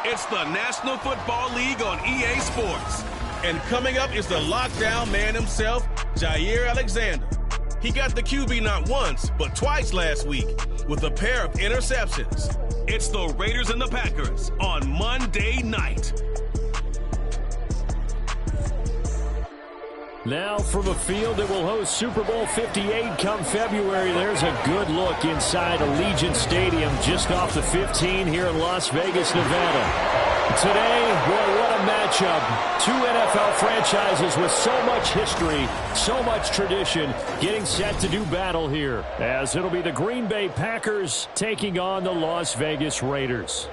It's the National Football League on EA Sports. And coming up is the lockdown man himself, Jair Alexander. He got the QB not once, but twice last week with a pair of interceptions. It's the Raiders and the Packers on Monday night. Now from a field that will host Super Bowl 58 come February, there's a good look inside Allegiant Stadium just off the 15 here in Las Vegas, Nevada. Today, boy, what a matchup. Two NFL franchises with so much history, so much tradition, getting set to do battle here, as it'll be the Green Bay Packers taking on the Las Vegas Raiders.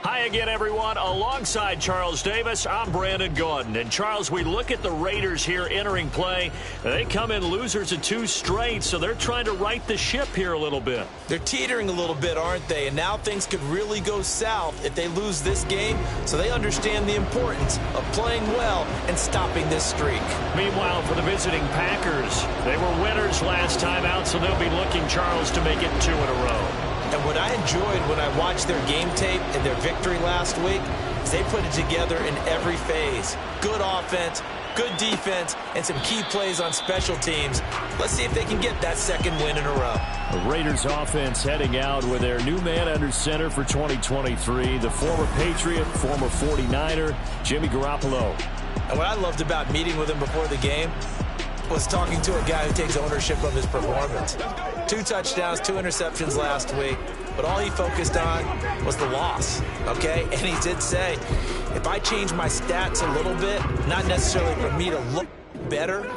Hi again, everyone. Alongside Charles Davis, I'm Brandon Gordon. And, Charles, we look at the Raiders here entering play. They come in losers of 2 straight, so they're trying to right the ship here a little bit. They're teetering a little bit, aren't they? And now things could really go south if they lose this game, so they understand the importance of playing well and stopping this streak. Meanwhile, for the visiting Packers, they were winners last time out, so they'll be looking, Charles, to make it 2 in a row. And what I enjoyed when I watched their game tape and their victory last week is they put it together in every phase. Good offense, good defense, and some key plays on special teams. Let's see if they can get that 2nd win in a row. The Raiders offense heading out with their new man under center for 2023, the former Patriot, former 49er, Jimmy Garoppolo. And what I loved about meeting with him before the game was talking to a guy who takes ownership of his performance. 2 touchdowns, 2 interceptions last week, but all he focused on was the loss, okay? And he did say, if I change my stats a little bit, not necessarily for me to look better,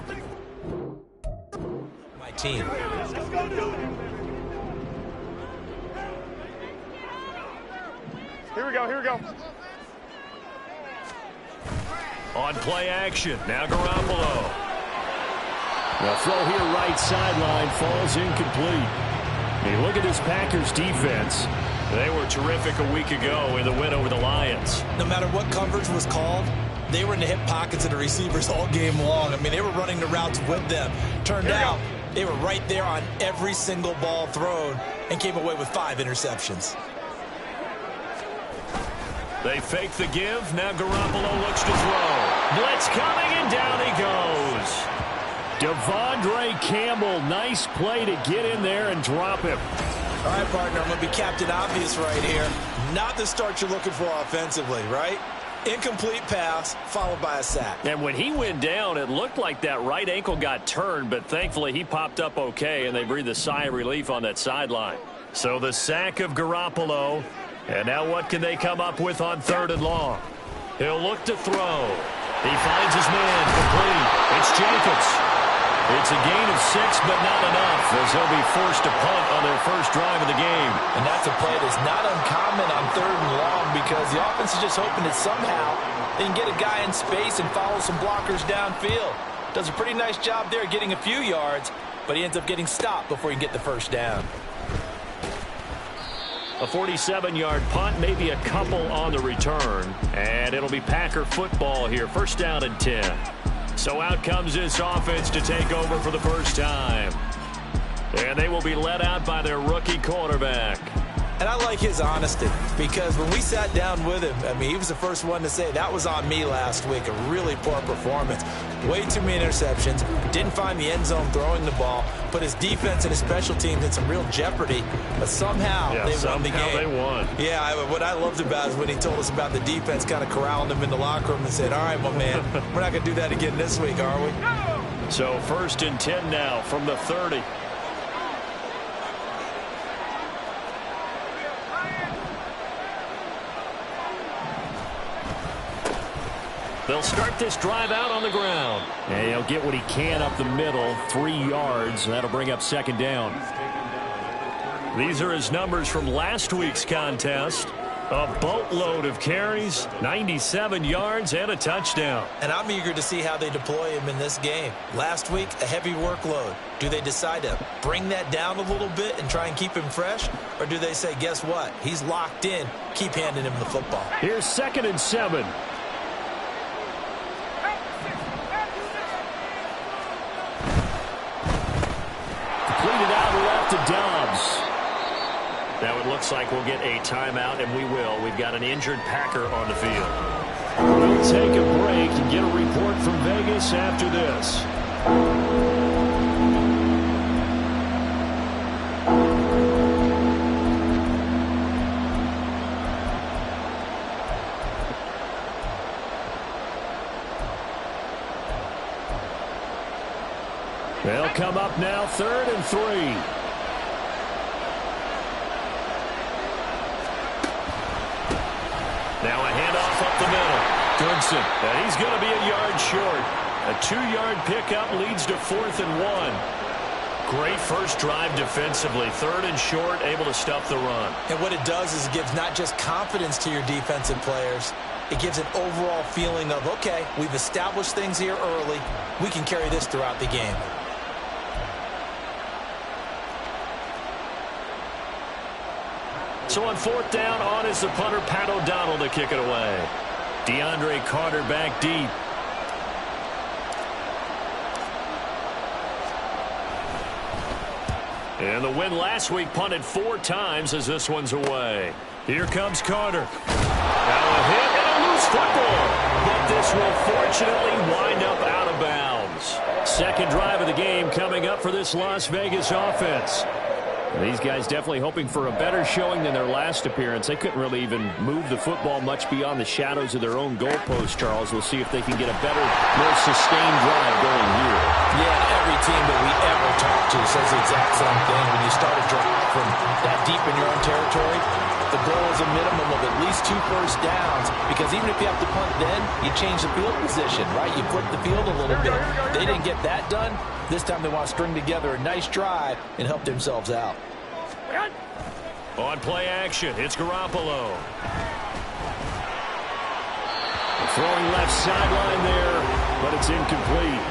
my team. Here we go. On play action, now Garoppolo. The throw here right sideline falls incomplete. Hey, look at this Packers defense. They were terrific a week ago in the win over the Lions. No matter what coverage was called, they were in the hip pockets of the receivers all game long. I mean, they were running the routes with them. Turned out they were right there on every single ball thrown and came away with 5 interceptions. They fake the give. Now Garoppolo looks to throw. Blitz coming, and down he goes. Devondre Campbell, nice play to get in there and drop him. All right, partner, I'm going to be Captain Obvious right here. Not the start you're looking for offensively, right? Incomplete pass, followed by a sack. And when he went down, it looked like that right ankle got turned, but thankfully he popped up okay, and they breathed a sigh of relief on that sideline. So the sack of Garoppolo, and now what can they come up with on 3rd and long? He'll look to throw. He finds his man complete. It's Jacobs. It's a gain of 6, but not enough, as they'll be forced to punt on their first drive of the game. And that's a play that's not uncommon on 3rd and long, because the offense is just hoping that somehow they can get a guy in space and follow some blockers downfield. Does a pretty nice job there getting a few yards, but he ends up getting stopped before he can get the first down. A 47-yard punt, maybe a couple on the return, and it'll be Packer football here. 1st down and 10. So out comes this offense to take over for the first time. And they will be led out by their rookie quarterback. And I like his honesty, because when we sat down with him, I mean, he was the first one to say, that was on me last week, a really poor performance. Way too many interceptions, didn't find the end zone throwing the ball, put his defense and his special teams in some real jeopardy, but somehow they won the game. They won. Yeah, what I loved about it is when he told us about the defense kind of corralling him in the locker room and said, all right, my man, we're not going to do that again this week, are we? So 1st and 10 now from the 30. They'll start this drive out on the ground. And he'll get what he can up the middle, 3 yards. That'll bring up 2nd down. These are his numbers from last week's contest. A boatload of carries, 97 yards, and a touchdown. And I'm eager to see how they deploy him in this game. Last week, a heavy workload. Do they decide to bring that down a little bit and try and keep him fresh? Or do they say, guess what? He's locked in. Keep handing him the football. Here's 2nd and 7. Completed out left to Dobbs. Now it looks like we'll get a timeout, and we will. We've got an injured Packer on the field. We'll take a break and get a report from Vegas after this. They'll come up now, 3rd and 3. Now a handoff up the middle. Goodson. And he's going to be a yard short. A 2-yard pickup leads to 4th and 1. Great first drive defensively. 3rd and short, able to stuff the run. And what it does is it gives not just confidence to your defensive players, it gives an overall feeling of, okay, we've established things here early. We can carry this throughout the game. So on 4th down, on is the punter, Pat O'Donnell, to kick it away. DeAndre Carter back deep. And the win last week punted 4 times as this one's away. Here comes Carter. Now a hit and a loose football. But this will fortunately wind up out of bounds. Second drive of the game coming up for this Las Vegas offense. These guys definitely hoping for a better showing than their last appearance. They couldn't really even move the football much beyond the shadows of their own goalpost, Charles. We'll see if they can get a better, more sustained drive going here. Yeah, every team that we ever talk to says the exact same thing. When you start a drive from that deep in your own territory, the goal is a minimum of at least 2 first downs, because even if you have to punt then, you change the field position, right? You flip the field a little bit. They didn't get that done. This time they want to string together a nice drive and help themselves out. On play action, it's Garoppolo. Throwing left sideline there, but it's incomplete.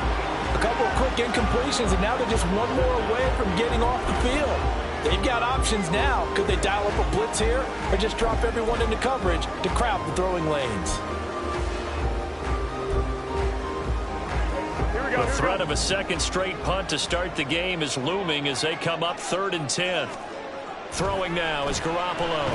A couple of quick incompletions, and now they're just one more away from getting off the field. They've got options now. Could they dial up a blitz here or just drop everyone into coverage to crowd the throwing lanes? The threat of a second straight punt to start the game is looming as they come up 3rd and 10. Throwing now is Garoppolo.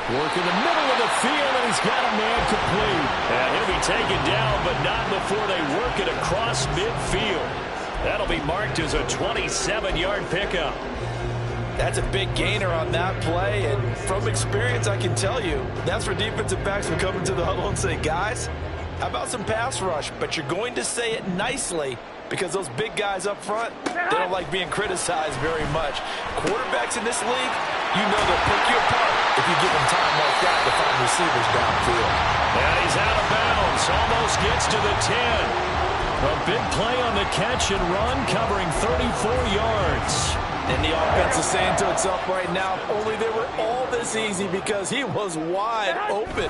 Work in the middle of the field, and he's got a man complete. And he'll be taken down, but not before they work it across midfield. That'll be marked as a 27-yard pickup. That's a big gainer on that play, and from experience, I can tell you, that's where defensive backs will come into the huddle and say, guys, how about some pass rush? But you're going to say it nicely, because those big guys up front, they don't like being criticized very much. Quarterbacks in this league, you know they'll pick you apart if you give them time like that to find receivers downfield. And he's out of bounds, almost gets to the 10. A big play on the catch and run, covering 34 yards. And the offense is saying to itself right now, if only they were all this easy, because he was wide open.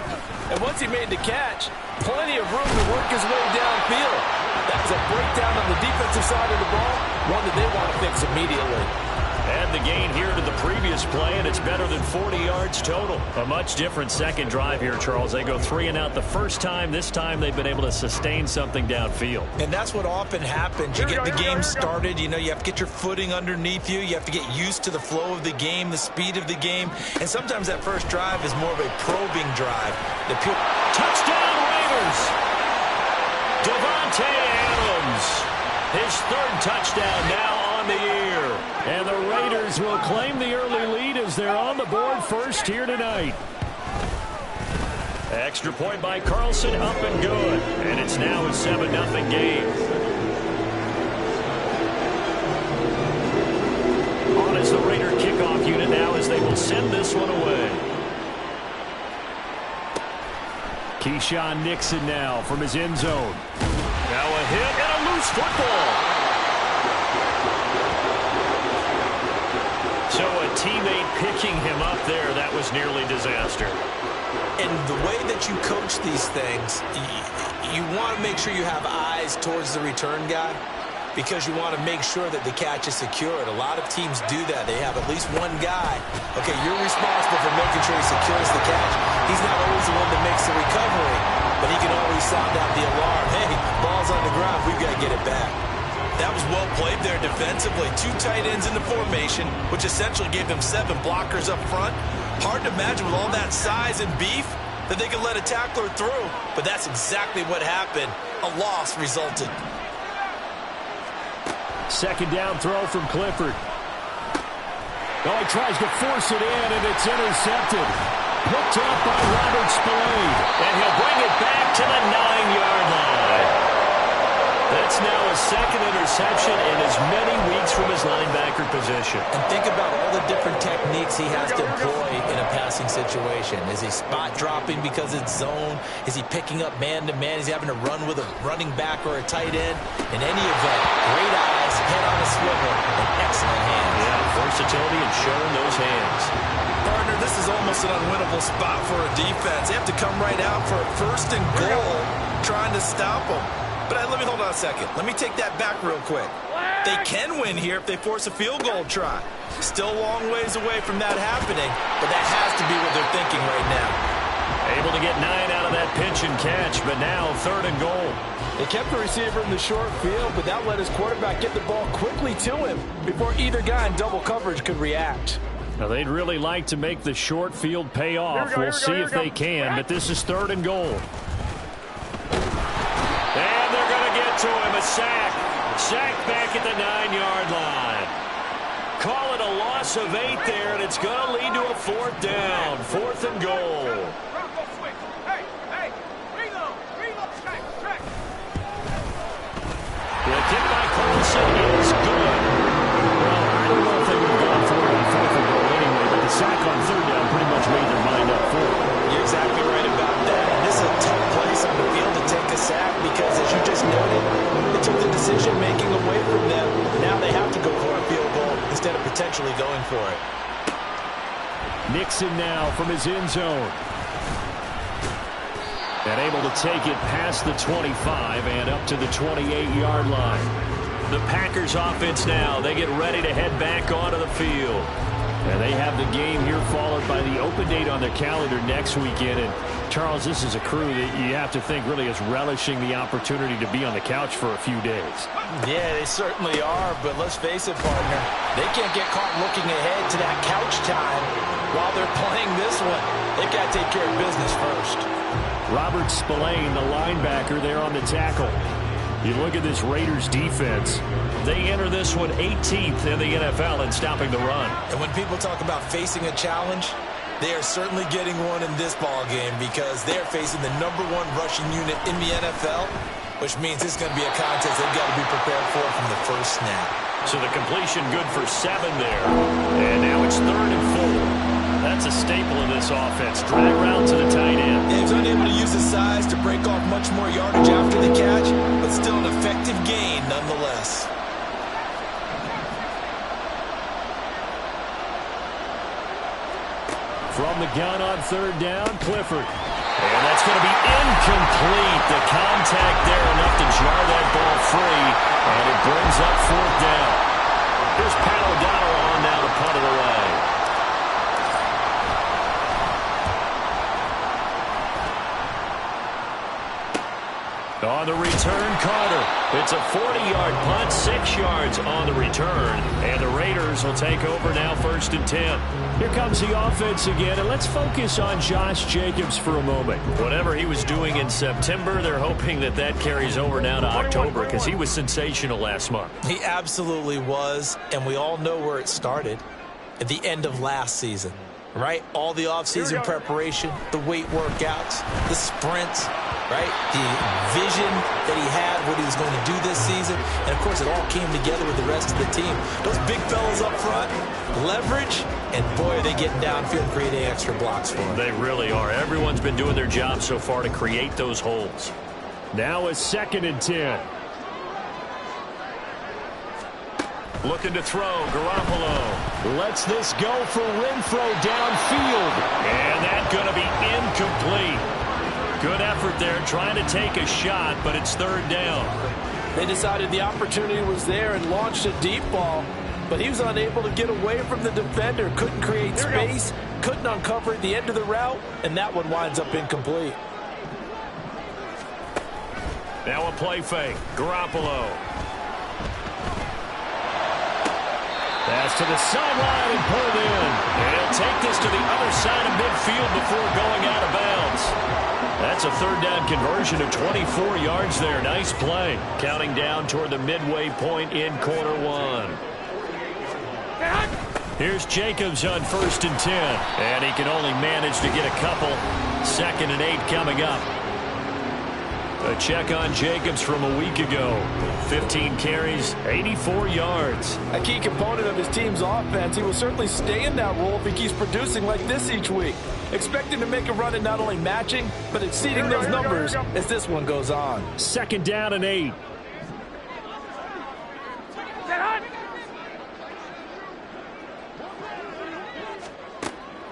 And once he made the catch, plenty of room to work his way downfield. That was a breakdown on the defensive side of the ball, one that they want to fix immediately. And the gain here to the previous play, and it's better than 40 yards total. A much different second drive here, Charles. They go 3 and out the first time. This time they've been able to sustain something downfield. And that's what often happens. You get the game started. You know, you have to get your footing underneath you. You have to get used to the flow of the game, the speed of the game. And sometimes that first drive is more of a probing drive. Touchdown, Raiders! Devontae Adams, his 3rd touchdown now on the year. And the Raiders will claim the early lead as they're on the board first here tonight. Extra point by Carlson, up and good. And it's now a 7-0 game. On is the Raider kickoff unit now as they will send this one away. Keyshawn Nixon now from his end zone. Now a hit and a loose football. So a teammate picking him up there, that was nearly disaster. And the way that you coach these things, you want to make sure you have eyes towards the return guy, because you want to make sure that the catch is secured. A lot of teams do that. They have at least one guy. Okay, you're responsible for making sure he secures the catch. He's not always the one that makes the recovery, but he can always sound out the alarm. Hey, ball's on the ground. We've got to get it back. That was well played there defensively. 2 tight ends in the formation, which essentially gave them 7 blockers up front. Hard to imagine with all that size and beef that they could let a tackler through, but that's exactly what happened. A loss resulted. Second down throw from Clifford. Oh, he tries to force it in, and it's intercepted. Picked up by Robert Spillane. And he'll bring it back to the 9-yard line. That's now a second interception in as many weeks from his linebacker position. And think about all the different techniques he has to employ in a passing situation. Is he spot dropping because it's zone? Is he picking up man-to-man? Is he having to run with a running back or a tight end? In any event, great eyes, head on a swivel, and excellent hands. Yeah, versatility and showing those hands. Partner, this is almost an unwinnable spot for a defense. They have to come right out for a 1st and goal, trying to stop them. But let me hold on a second. Let me take that back real quick. They can win here if they force a field goal try. Still a long ways away from that happening, but that has to be what they're thinking right now. Able to get 9 out of that pitch and catch, but now 3rd and goal. They kept the receiver in the short field, but that let his quarterback get the ball quickly to him before either guy in double coverage could react. Now, they'd really like to make the short field pay off. We'll see if they can, but this is 3rd and goal. And they're going to get to him. A sack. Sack back at the 9-yard line. Call it a loss of 8 there, and it's going to lead to a 4th down. 4th and goal. The kick by Colson is good. Well, I don't know if they would have gone for it on 4th and goal anyway, but the sack on 3rd down pretty much made their mind up for it. You're exactly right about that. And this is a tough place on the field to take a sack because, as you just noted, they took the decision-making away from them. Now they have to go for a field goal instead of potentially going for it. Nixon now from his end zone. And able to take it past the 25 and up to the 28-yard line. The Packers offense now, they get ready to head back onto the field. And they have the game here followed by the open date on their calendar next weekend. And, Charles, this is a crew that you have to think really is relishing the opportunity to be on the couch for a few days. Yeah, they certainly are, but let's face it, partner. They can't get caught looking ahead to that couch time while they're playing this one. They've got to take care of business first. Robert Spillane, the linebacker, there on the tackle. You look at this Raiders defense. They enter this one 18th in the NFL in stopping the run. And when people talk about facing a challenge, they are certainly getting one in this ball game because they're facing the #1 rushing unit in the NFL, which means it's going to be a contest they've got to be prepared for from the first snap. So the completion good for 7 there. And now it's 3rd and 4. That's a staple of this offense. Drag route to the tight end. He was unable to use his size to break off much more yardage after the catch, but still an effective gain nonetheless. From the gun on 3rd down, Clifford. And that's going to be incomplete. The contact there enough to jar that ball free, and it brings up 4th down. Here's Pat O'Donnell on now to punt it away. On the return, Carter. It's a 40-yard punt, 6 yards on the return. And the Raiders will take over now 1st and 10. Here comes the offense again, and let's focus on Josh Jacobs for a moment. Whatever he was doing in September, they're hoping that that carries over now to October because he was sensational last month. He absolutely was, and we all know where it started at the end of last season. Right? All the offseason preparation, the weight workouts, the sprints, right? The vision that he had, what he was going to do this season. And, of course, it all came together with the rest of the team. Those big fellas up front, leverage, and, boy, are they getting downfield creating extra blocks for him. They really are. Everyone's been doing their job so far to create those holes. Now a 2nd and 10. Looking to throw, Garoppolo. Lets this go for Renfro downfield. And that's going to be incomplete. Good effort there, trying to take a shot, but it's 3rd down. They decided the opportunity was there and launched a deep ball, but he was unable to get away from the defender, couldn't create space, couldn't uncover the end of the route, and that one winds up incomplete. Now a play fake, Garoppolo. Pass to the sideline and pulled in. And he'll take this to the other side of midfield before going out of bounds. That's a third down conversion of 24 yards there. Nice play. Counting down toward the midway point in quarter one. Here's Jacobs on 1st and 10. And he can only manage to get a couple. 2nd and 8 coming up. A check on Jacobs from a week ago. 15 carries, 84 yards. A key component of his team's offense. He will certainly stay in that role if he keeps producing like this each week. Expect him to make a run at not only matching, but exceeding those numbers as this one goes on. 2nd down and 8.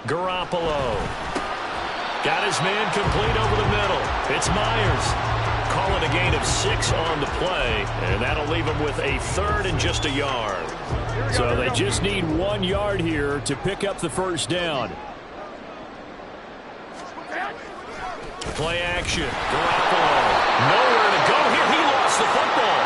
Garoppolo. Got his man complete over the middle. It's Myers. Call it a gain of 6 on the play, and that'll leave him with a 3rd and just a yard. So they just need 1 yard here to pick up the first down. Play action. Garoppolo. Nowhere to go here. He lost the football.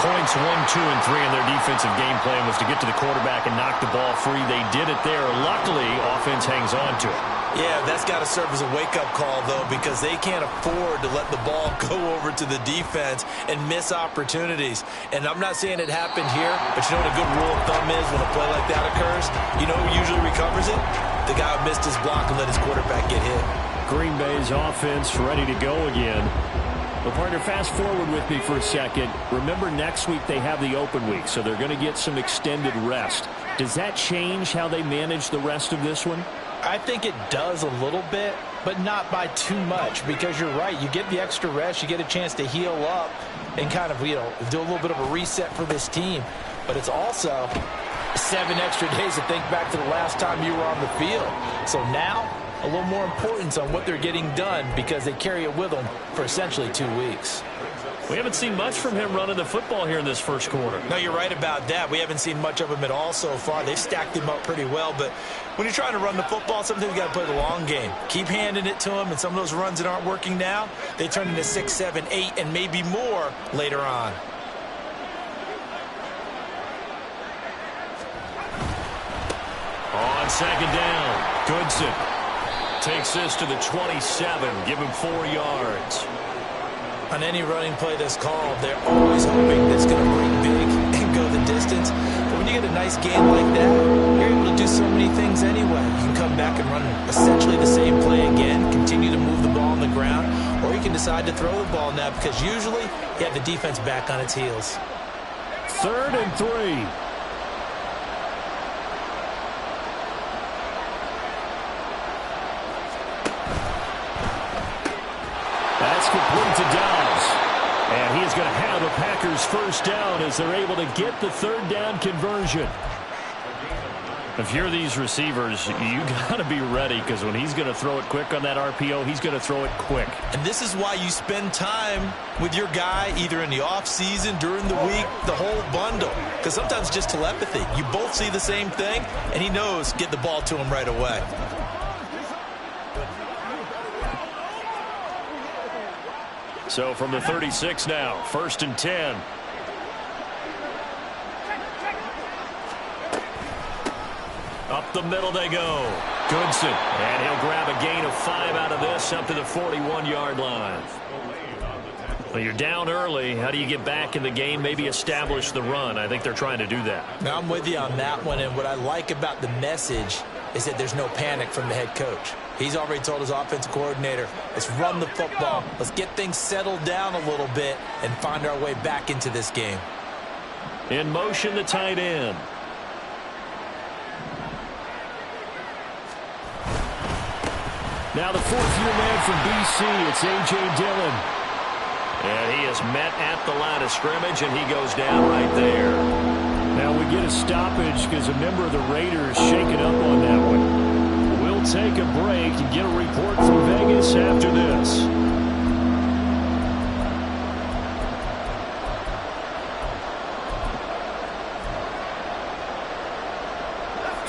Points 1, 2, and 3 in their defensive game plan was to get to the quarterback and knock the ball free. They did it there. Luckily, offense hangs on to it. Yeah, that's got to serve as a wake-up call, though, because they can't afford to let the ball go over to the defense and miss opportunities. And I'm not saying it happened here, but you know what a good rule of thumb is when a play like that occurs? You know who usually recovers it? The guy who missed his block and let his quarterback get hit. Green Bay's offense ready to go again. Well, partner, fast forward with me for a second. Remember, next week they have the open week, so they're going to get some extended rest. Does that change how they manage the rest of this one? I think it does a little bit, but not by too much, because you're right. You get the extra rest. You get a chance to heal up and kind of, do a little bit of a reset for this team. But it's also 7 extra days to think back to the last time you were on the field. So now, a little more importance on what they're getting done because they carry it with them for essentially 2 weeks. We haven't seen much from him running the football here in this first quarter. No, you're right about that. We haven't seen much of him at all so far. They've stacked him up pretty well, but when you're trying to run the football, sometimes you got to play the long game. Keep handing it to him, and some of those runs that aren't working now, they turn into 6, 7, 8, and maybe more later on. On 2nd down, Goodson takes this to the 27, give him 4 yards. On any running play that's called, they're always hoping that it's going to break big and go the distance. But when you get a nice gain like that, you're able to do so many things anyway. You can come back and run essentially the same play again, continue to move the ball on the ground, or you can decide to throw the ball now because usually you have the defense back on its heels. 3rd and 3. That's complete to Dobbs. And he is going to have a Packers first down as they're able to get the 3rd down conversion. If you're these receivers, you got to be ready because when he's going to throw it quick on that RPO, he's going to throw it quick. And this is why you spend time with your guy either in the offseason, during the week, the whole bundle. Because sometimes it's just telepathy. You both see the same thing, and he knows get the ball to him right away. So from the 36 now, 1st and 10. Up the middle they go. Goodson. And he'll grab a gain of 5 out of this up to the 41-yard line. Well, you're down early. How do you get back in the game? Maybe establish the run. I think they're trying to do that. Now, I'm with you on that one, and what I like about the message is that there's no panic from the head coach. He's already told his offensive coordinator, let's run the football. Let's get things settled down a little bit and find our way back into this game. In motion, the tight end. Now the 4th-year man from BC, it's A.J. Dillon. And he is met at the line of scrimmage, and he goes down right there. Now we get a stoppage because a member of the Raiders shaken up on that one. We'll take a break and get a report from Vegas after this.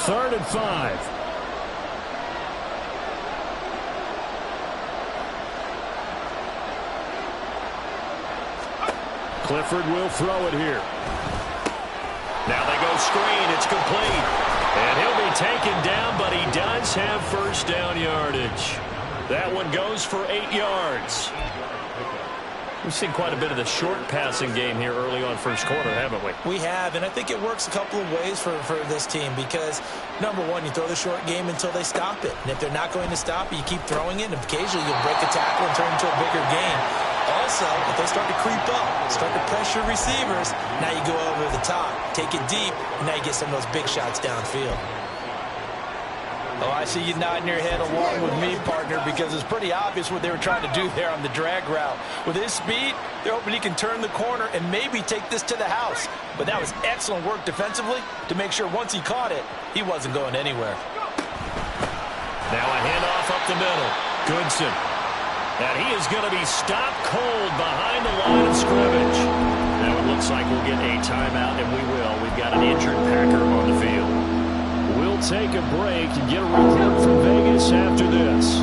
Third and 5. Clifford will throw it here. Now they go screen. It's complete. And he'll be taken down, but he does have first down yardage. That one goes for 8 yards. We've seen quite a bit of the short passing game here early on first quarter, haven't we? We have, and I think it works a couple of ways for this team because, number one, you throw the short game until they stop it. And if they're not going to stop it, you keep throwing it, and occasionally you'll break a tackle and turn it into a bigger game. Also, if they start to creep up, start to pressure receivers, now you go over the top, take it deep, and now you get some of those big shots downfield. Oh, I see you nodding your head along with me, partner, because it's pretty obvious what they were trying to do there on the drag route. With his speed, they're hoping he can turn the corner and maybe take this to the house. But that was excellent work defensively to make sure once he caught it, he wasn't going anywhere. Now a handoff up the middle. Goodson. And he is going to be stopped cold behind the line of scrimmage. Now it looks like we'll get a timeout, and we will. We've got an injured Packer on the field. We'll take a break and get a report from Vegas after this.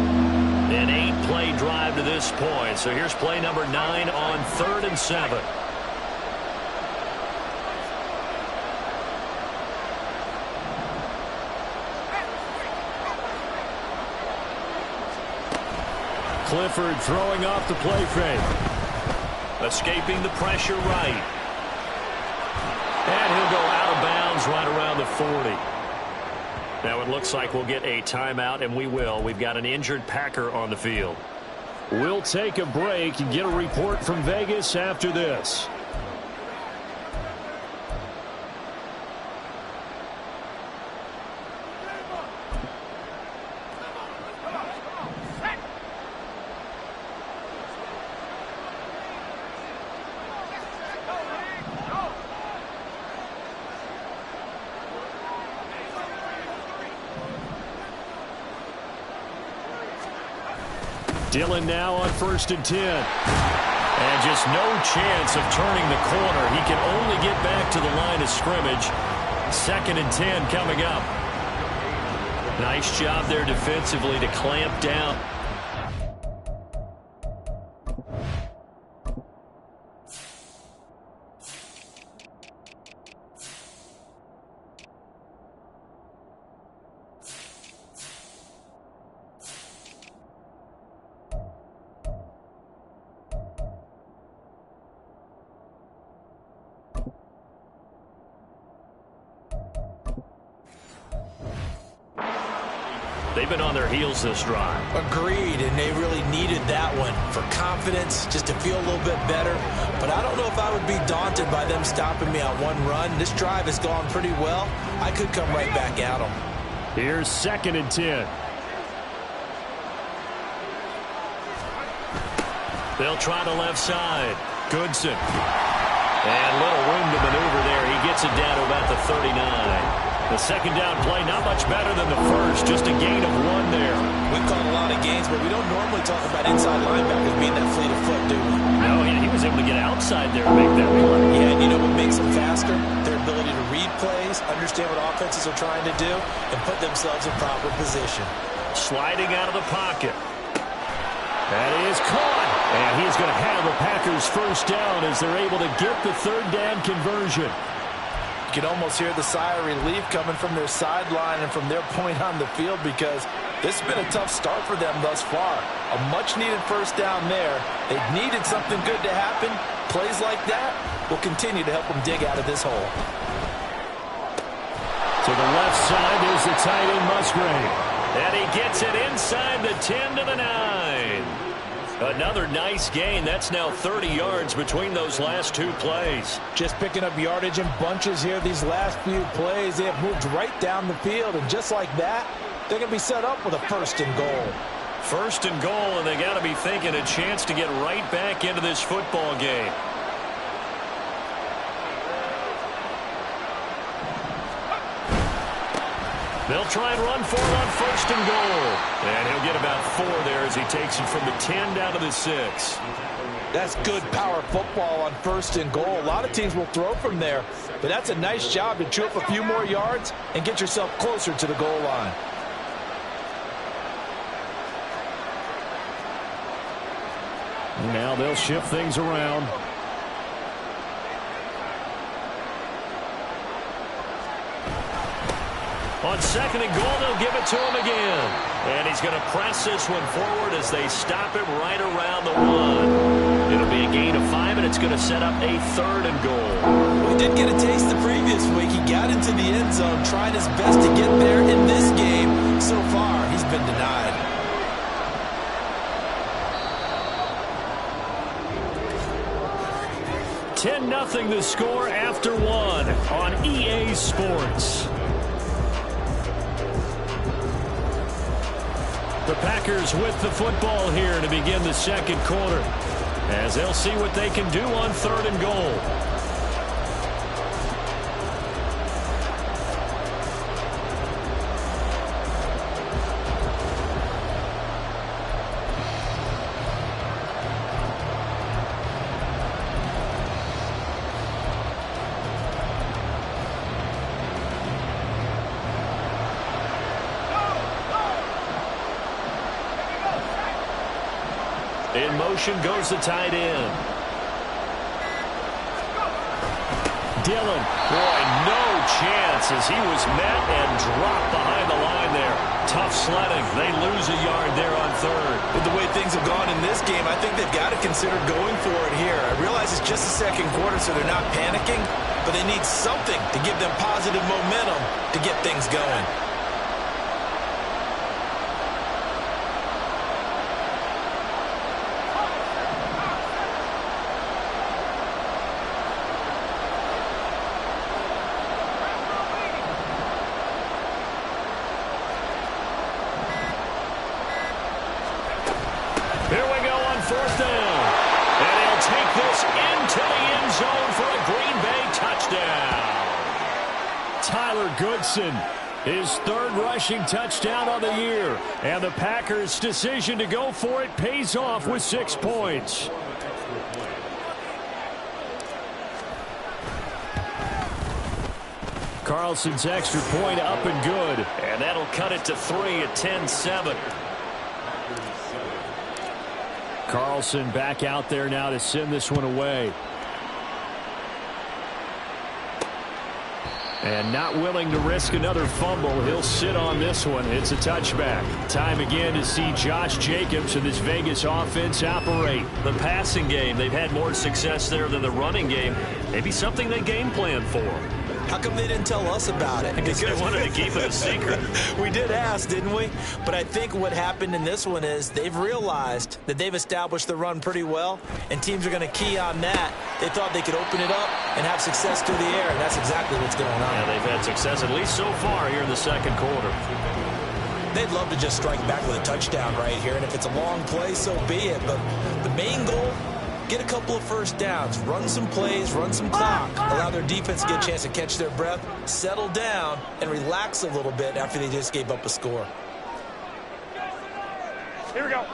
An 8-play drive to this point. So here's play number 9 on 3rd and 7. Clifford throwing off the play fake. Escaping the pressure right. And he'll go out of bounds right around the 40. Now it looks like we'll get a timeout, and we will. We've got an injured Packer on the field. We'll take a break and get a report from Vegas after this. Dillon now on 1st and 10. And just no chance of turning the corner. He can only get back to the line of scrimmage. 2nd and 10 coming up. Nice job there defensively to clamp down. They've been on their heels this drive. Agreed, and they really needed that one for confidence, just to feel a little bit better. But I don't know if I would be daunted by them stopping me on one run. This drive has gone pretty well. I could come right back at them. Here's 2nd and 10. They'll try the left side. Goodson. And little room to maneuver there. He gets it down to about the 39. The 2nd down play, not much better than the first. Just a gain of 1 there. We've caught a lot of gains, but we don't normally talk about inside linebackers being that fleet of foot, do we? No, he was able to get outside there and make that play. Yeah, and you know what makes them faster? Their ability to read plays, understand what offenses are trying to do, and put themselves in proper position. Sliding out of the pocket. That is caught. And he's going to have the Packers first down as they're able to get the 3rd down conversion. You can almost hear the sigh of relief coming from their sideline and from their point on the field because this has been a tough start for them thus far. A much-needed first down there. They needed something good to happen. Plays like that will continue to help them dig out of this hole. To the left side is the tight end Musgrave. And he gets it inside the 10 to the 9. Another nice gain. That's now 30 yards between those last 2 plays. Just picking up yardage in bunches here these last few plays. They have moved right down the field, and just like that, they're going to be set up with a 1st and goal. 1st and goal, and they got to be thinking a chance to get right back into this football game. They'll try and run for it on 1st and goal. And he'll get about 4 there as he takes it from the 10 down to the 6. That's good power football on 1st and goal. A lot of teams will throw from there, but that's a nice job to chew up a few more yards and get yourself closer to the goal line. Now they'll shift things around. On 2nd and goal, they'll give it to him again. And he's going to press this one forward as they stop him right around the 1. It'll be a gain of 5, and it's going to set up a 3rd and goal. We did get a taste the previous week. He got into the end zone, trying his best to get there in this game. So far, he's been denied. $10-0 the score after 1 on EA Sports. The Packers with the football here to begin the 2nd quarter, as they'll see what they can do on 3rd and goal. In motion goes the tight end. Dillon. Boy, no chance as he was met and dropped behind the line there. Tough sledding. They lose a yard there on 3rd. With the way things have gone in this game, I think they've got to consider going for it here. I realize it's just the 2nd quarter, so they're not panicking, but they need something to give them positive momentum to get things going. Here we go on 4th down. And he'll take this into the end zone for a Green Bay touchdown. Tyler Goodson, his 3rd rushing touchdown on the year. And the Packers' decision to go for it pays off with 6 points. Carlson's extra point up and good. And that'll cut it to 3 at 10-7. Carlson back out there now to send this one away. And not willing to risk another fumble. He'll sit on this one. It's a touchback. Time again to see Josh Jacobs and this Vegas offense operate. The passing game, they've had more success there than the running game. Maybe something they game plan for. How come they didn't tell us about it? Because they wanted to keep it a secret. We did ask, didn't we? But I think what happened in this one is they've realized that they've established the run pretty well, and teams are going to key on that. They thought they could open it up and have success through the air, and that's exactly what's going on. Yeah, they've had success at least so far here in the 2nd quarter. They'd love to just strike back with a touchdown right here, and if it's a long play, so be it. But the main goal, get a couple of first downs, run some plays, run some clock, allow their defense to get a chance to catch their breath, settle down, and relax a little bit after they just gave up a score. Here we go.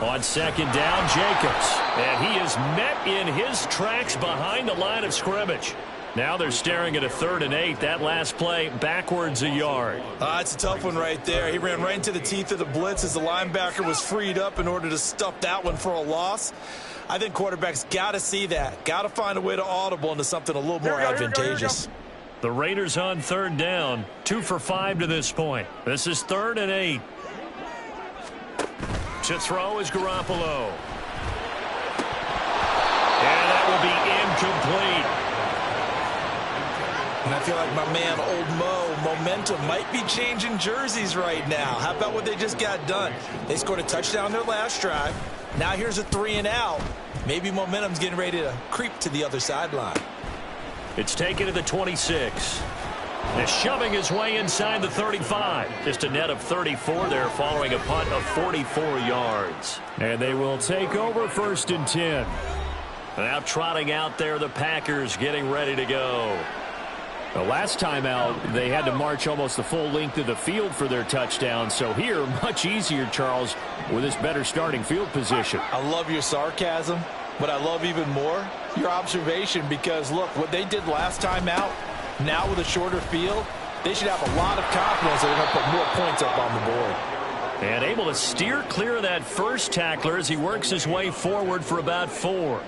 On 2nd down, Jacobs. And he is met in his tracks behind the line of scrimmage. Now they're staring at a 3rd and 8. That last play backwards a yard. It's a tough one right there. He ran right into the teeth of the blitz as the linebacker was freed up in order to stuff that one for a loss. I think quarterbacks got to see that. Got to find a way to audible into something a little more advantageous. The Raiders on 3rd down. 2 for 5 to this point. This is 3rd and 8. To throw is Garoppolo. And that will be incomplete. And I feel like my man, Old Mo, momentum might be changing jerseys right now. How about what they just got done? They scored a touchdown their last drive. Now here's a 3 and out. Maybe momentum's getting ready to creep to the other sideline. It's taken to the 26. And shoving his way inside the 35. Just a net of 34 there following a punt of 44 yards. And they will take over 1st and 10. Now trotting out there, the Packers getting ready to go. The last time out, they had to march almost the full length of the field for their touchdown. So here, much easier, Charles, with this better starting field position. I love your sarcasm, but I love even more your observation because, look, what they did last time out, now with a shorter field, they should have a lot of confidence that they're going to put more points up on the board. And able to steer clear of that first tackler as he works his way forward for about 4.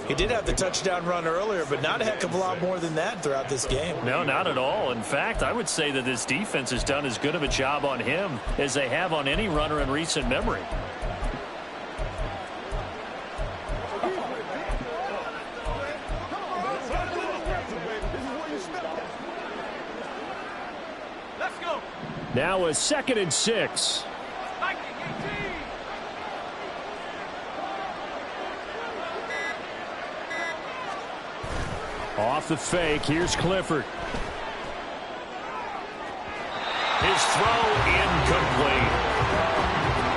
He did have the touchdown run earlier, but not a heck of a lot more than that throughout this game. No, not at all. In fact, I would say that this defense has done as good of a job on him as they have on any runner in recent memory. Now a 2nd and 6. Off the fake, here's Clifford. His throw incomplete.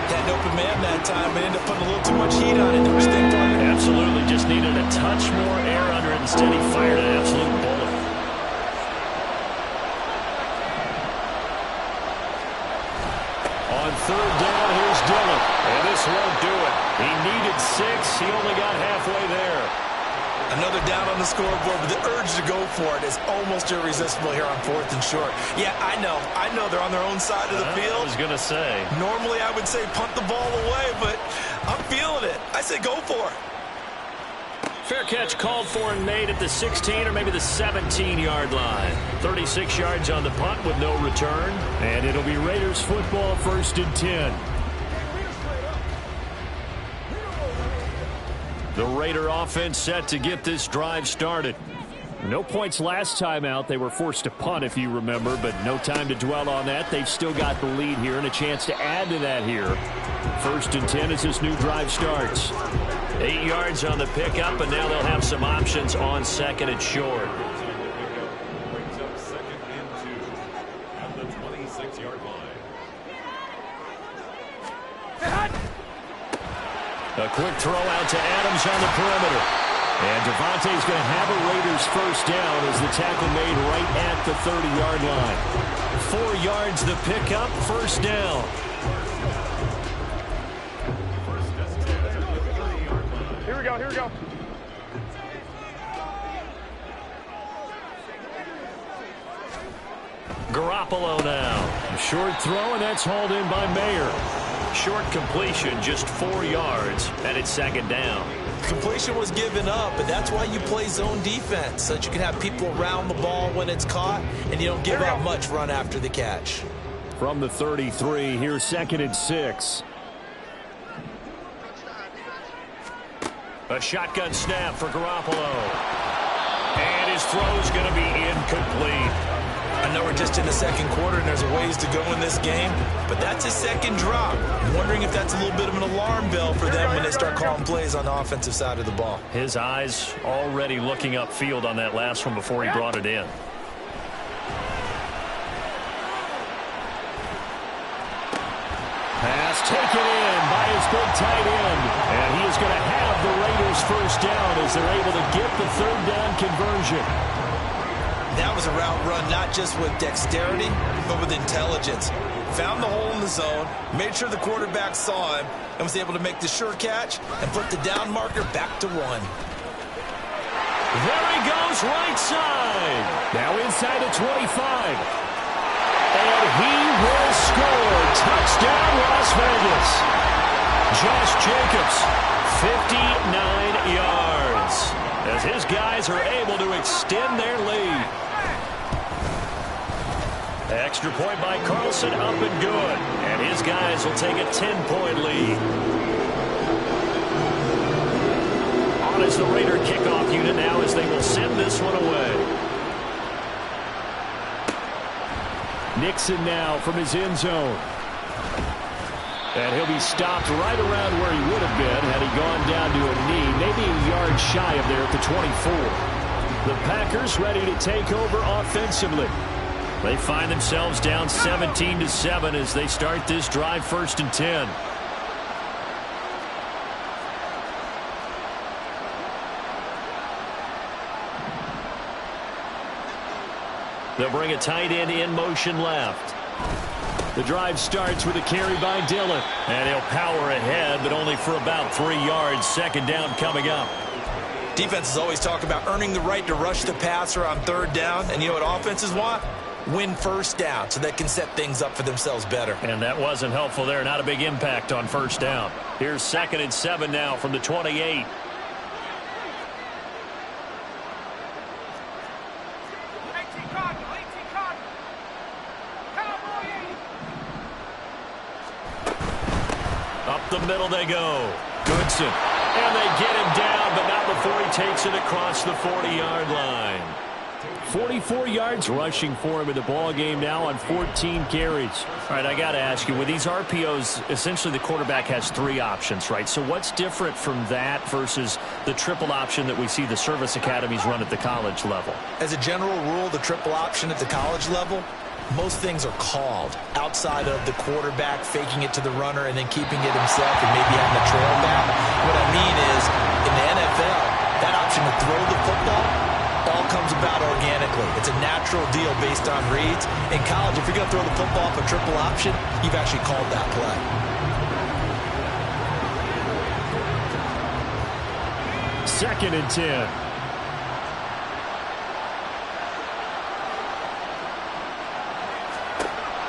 Had an open man that time and ended up putting a little too much heat on it. Don't you think, partner? Absolutely, just needed a touch more air under it. Instead, he fired an absolute bullet. On 3rd down, here's Dillon. And this won't do it. He needed 6. He only got halfway there. Another down on the scoreboard, but the urge to go for it is almost irresistible here on 4th and short. Yeah, I know they're on their own side of the field. I was going to say. Normally I would say punt the ball away, but I'm feeling it. I say go for it. Fair catch called for and made at the 16 or maybe the 17-yard line. 36 yards on the punt with no return. And it'll be Raiders football, 1st and 10. The Raider offense set to get this drive started. No points last time out. They were forced to punt, if you remember, but no time to dwell on that. They've still got the lead here and a chance to add to that here. 1st and 10 as this new drive starts. 8 yards on the pickup, and now they'll have some options on 2nd and short. Brings up 2nd and 2 at the 26-yard line. A quick throw out to Adams on the perimeter. And Devontae's going to have a Raiders 1st down as the tackle made right at the 30-yard line. 4 yards the pickup, 1st down. Here we go, here we go. Garoppolo now. Short throw, and that's hauled in by Mayer. Short completion, just 4 yards, and it's 2nd down. Completion was given up, but that's why you play zone defense, so that you can have people around the ball when it's caught, and you don't give up much run after the catch. From the 33, here's 2nd and 6. A shotgun snap for Garoppolo. And his throw's going to be incomplete. I know we're just in the 2nd quarter and there's a ways to go in this game, but that's his 2nd drop. I'm wondering if that's a little bit of an alarm bell for them when they start calling plays on the offensive side of the ball. His eyes already looking upfield on that last one before he brought it in. Pass taken in by his big tight end. And he is going to have the Raiders 1st down as they're able to get the 3rd down conversion. That was a route run not just with dexterity, but with intelligence. Found the hole in the zone, made sure the quarterback saw him, and was able to make the sure catch and put the down marker back to 1. There he goes, right side. Now inside the 25. And he will score. Touchdown, Las Vegas. Josh Jacobs, 59 yards. As his guys are able to extend their lead. Extra point by Carlson, up and good. And his guys will take a 10-point lead. On is the Raider kickoff unit now as they will send this one away. Nixon now from his end zone. And he'll be stopped right around where he would have been had he gone down to a knee, maybe a yard shy of there at the 24. The Packers ready to take over offensively. They find themselves down 17-7 as they start this drive 1st and 10. They'll bring a tight end in motion left. The drive starts with a carry by Dillon. And he'll power ahead, but only for about 3 yards. 2nd down coming up. Defenses always talk about earning the right to rush the passer on 3rd down. And you know what offenses want? Win 1st down so they can set things up for themselves better. And that wasn't helpful there. Not a big impact on 1st down. Here's 2nd and 7 now from the 28. Up the middle they go. Goodson. And they get him down, but not before he takes it across the 40-yard line. 44 yards rushing for him in the ball game now on 14 carries. All right, I got to ask you, with these RPOs, essentially the quarterback has 3 options, right? So what's different from that versus the triple option that we see the service academies run at the college level? As a general rule, the triple option at the college level, most things are called outside of the quarterback faking it to the runner and then keeping it himself and maybe having a trail back. What I mean is, in the NFL, that option to throw the football all comes about organically. It's a natural deal based on reads. In college, if you're going to throw the football off a triple option, you've actually called that play. Second and 10.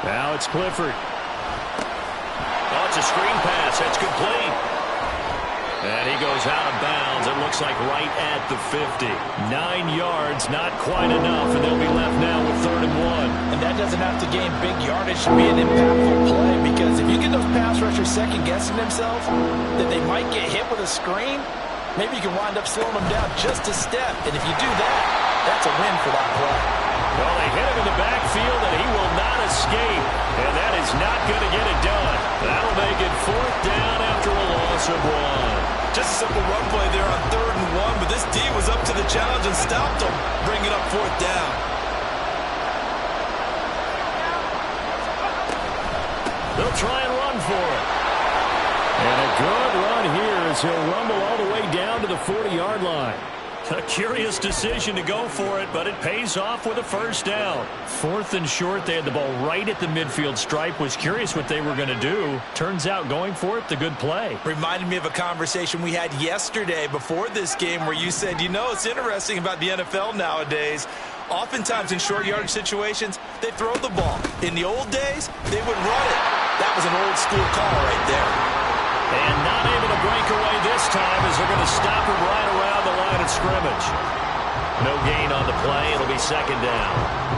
Now it's Clifford. Oh, it's a screen pass. That's complete. And he goes out of bounds. It looks like right at the 50. 9 yards, not quite enough, and they'll be left now with 3rd and 1. And that doesn't have to gain big yardage to be an impactful play, because if you get those pass rushers second-guessing themselves that they might get hit with a screen, maybe you can wind up slowing them down just a step. And if you do that, that's a win for that play. Well, they hit him in the backfield, and he will not escape. And that is not going to get it done. That'll make it 4th down after a loss of 1. Just a simple run play there on 3rd and 1, but this D was up to the challenge and stopped him, bringing up 4th down. They'll try and run for it. And a good run here as he'll rumble all the way down to the 40-yard line. A curious decision to go for it, but it pays off with a 1st down. 4th and short, they had the ball right at the midfield stripe. Was curious what they were going to do. Turns out going for it, the good play. Reminded me of a conversation we had yesterday before this game where you said, you know, it's interesting about the NFL nowadays. Oftentimes in short yardage situations, they throw the ball. In the old days, they would run it. That was an old school call right there. And not able to break away this time as they're going to stop him right around the line of scrimmage. No gain on the play. It'll be 2nd down.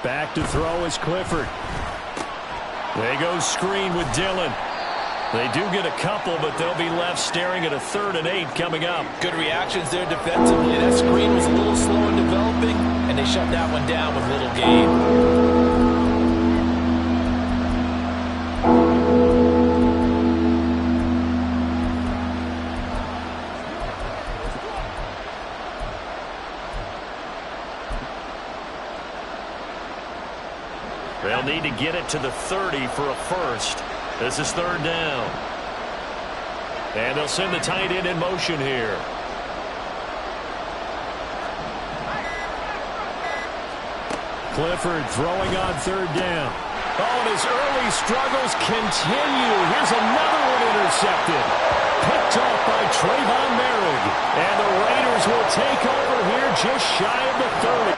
Back to throw is Clifford. They go screen with Dillon. They do get a couple, but they'll be left staring at a 3rd and 8 coming up. Good reactions there defensively. That screen was a little slow in developing, and they shut that one down with little gain. They'll need to get it to the 30 for a 1st. This is 3rd down. And they'll send the tight end in motion here. Clifford throwing on 3rd down. Oh, and his early struggles continue. Here's another one intercepted. Picked off by Trayvon Merrick. And the Raiders will take over here just shy of the 30.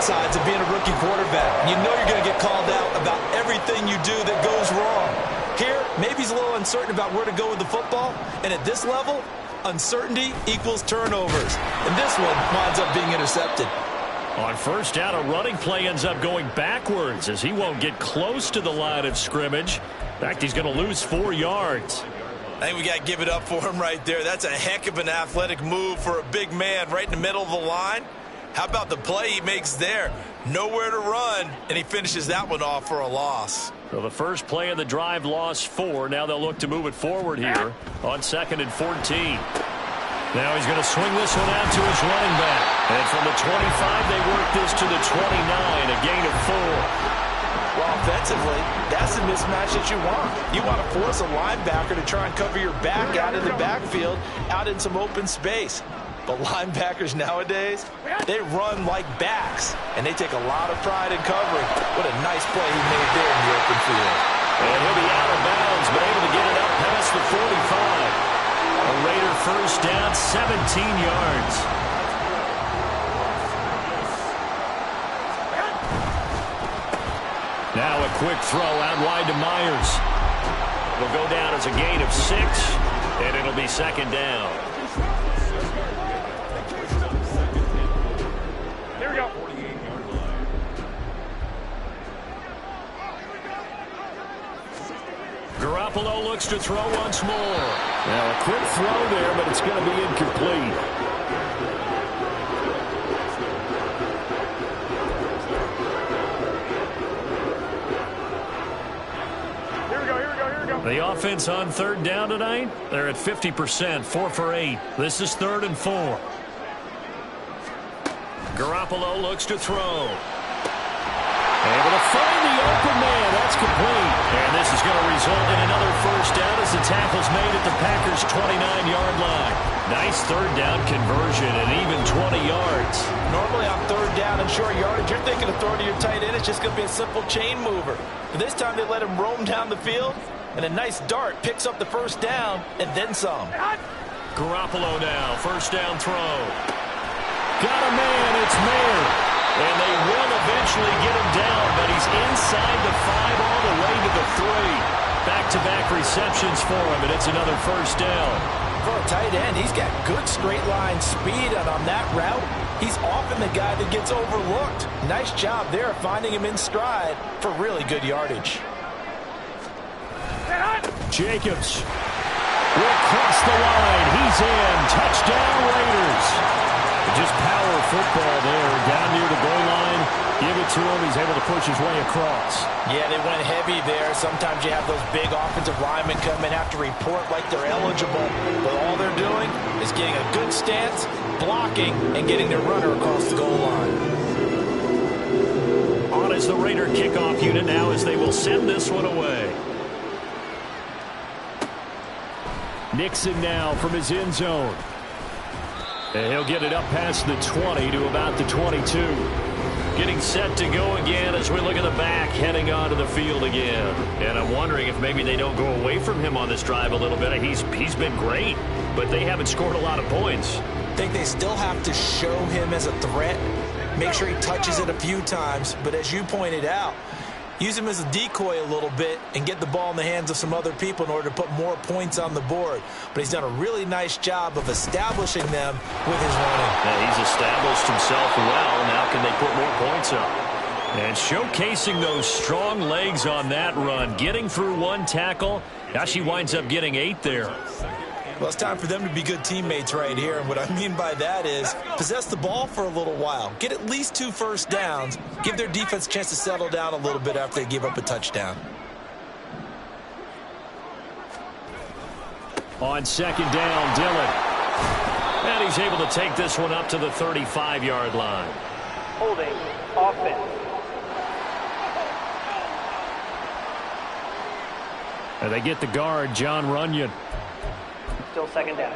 downsides of being a rookie quarterback. You know you're going to get called out about everything you do that goes wrong. Here, maybe he's a little uncertain about where to go with the football, and at this level, uncertainty equals turnovers. And this one winds up being intercepted. On first down, a running play ends up going backwards as he won't get close to the line of scrimmage. In fact, he's going to lose 4 yards. I think we got to give it up for him right there. That's a heck of an athletic move for a big man right in the middle of the line. How about the play he makes there? Nowhere to run, and he finishes that one off for a loss. So the first play of the drive lost 4. Now they'll look to move it forward here on 2nd and 14. Now he's going to swing this one out to his running back. And from the 25, they work this to the 29, a gain of 4. Well, offensively, that's the mismatch that you want. You want to force a linebacker to try and cover your back out in the backfield, out in some open space. But linebackers nowadays, they run like backs, and they take a lot of pride in covering. What a nice play he made there in the open field. And he'll be out of bounds, but able to get it up past the 45. A Raider first down, 17 yards. Now a quick throw out wide to Myers. It'll go down as a gain of 6, and it'll be 2nd down. Here we go. Garoppolo looks to throw once more. Now a quick throw there, but it's going to be incomplete. The offense on 3rd down tonight, they're at 50%, 4 for 8. This is 3rd and 4. Garoppolo looks to throw. Able to find the open man. That's complete. And this is going to result in another first down as the tackle's made at the Packers' 29-yard line. Nice 3rd down conversion and even 20 yards. Normally on 3rd down and short yardage, you're thinking of throwing to your tight end. It's just going to be a simple chain mover. But this time they let him roam down the field, and a nice dart picks up the first down and then some. Garoppolo now, first down throw. Got a man, it's Mayer. And they will eventually get him down, but he's inside the 5 all the way to the 3. Back-to-back receptions for him, and it's another first down. For a tight end, he's got good straight-line speed, and on that route, he's often the guy that gets overlooked. Nice job there finding him in stride for really good yardage. Jacobs will cross the line. He's in. Touchdown, Raiders. Just power football there. Down near the goal line. Give it to him. He's able to push his way across. Yeah, they went heavy there. Sometimes you have those big offensive linemen come in, have to report like they're eligible. But all they're doing is getting a good stance, blocking, and getting their runner across the goal line. On is the Raider kickoff unit now as they will send this one away. Nixon now from his end zone. And he'll get it up past the 20 to about the 22. Getting set to go again as we look at the back heading onto the field again. And I'm wondering if maybe they don't go away from him on this drive a little bit. He's been great, but they haven't scored a lot of points. I think they still have to show him as a threat. Make sure he touches it a few times. But as you pointed out, use him as a decoy a little bit and get the ball in the hands of some other people in order to put more points on the board. But he's done a really nice job of establishing them with his running. Yeah, he's established himself well. Now can they put more points up? And showcasing those strong legs on that run. Getting through 1 tackle. Now she winds up getting 8 there. Well, it's time for them to be good teammates right here. And what I mean by that is possess the ball for a little while. Get at least 2 first downs. Give their defense a chance to settle down a little bit after they give up a touchdown. On 2nd down, Dillon. And he's able to take this one up to the 35-yard line. Holding offense. And they get the guard, John Runyon. Still 2nd down.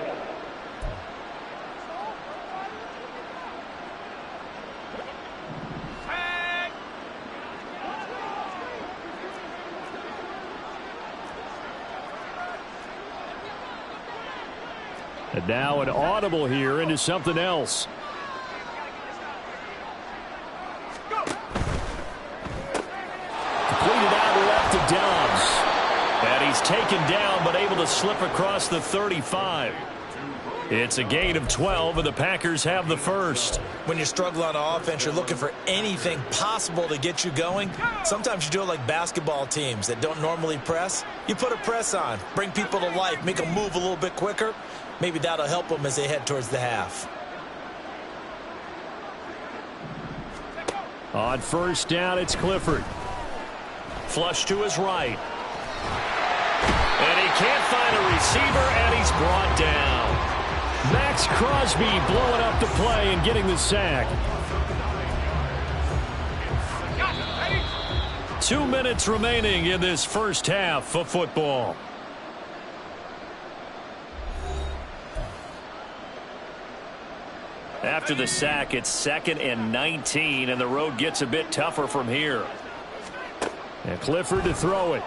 And now an audible here into something else. taken down, but able to slip across the 35. It's a gain of 12, and the Packers have the first. When you struggle on offense, you're looking for anything possible to get you going. Sometimes you do it like basketball teams that don't normally press. You put a press on, bring people to life, make them move a little bit quicker. Maybe that'll help them as they head towards the half. On first down, it's Clifford. Flush to his right. And he can't find a receiver, and he's brought down. Max Crosby blowing up the play and getting the sack. 2 minutes remaining in this first half of football. After the sack, it's 2nd and 19, and the road gets a bit tougher from here. And Clifford to throw it.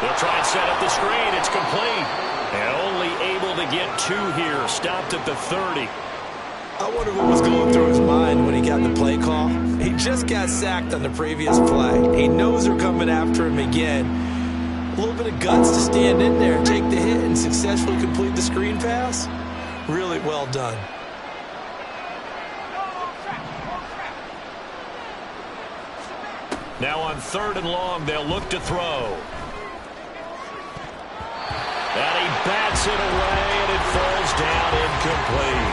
They'll try and set up the screen. It's complete. And only able to get 2 here. Stopped at the 30. I wonder what was going through his mind when he got the play call. He just got sacked on the previous play. He knows they're coming after him again. A little bit of guts to stand in there and take the hit and successfully complete the screen pass. Really well done. Now on 3rd and long, they'll look to throw. And he bats it away, and it falls down incomplete.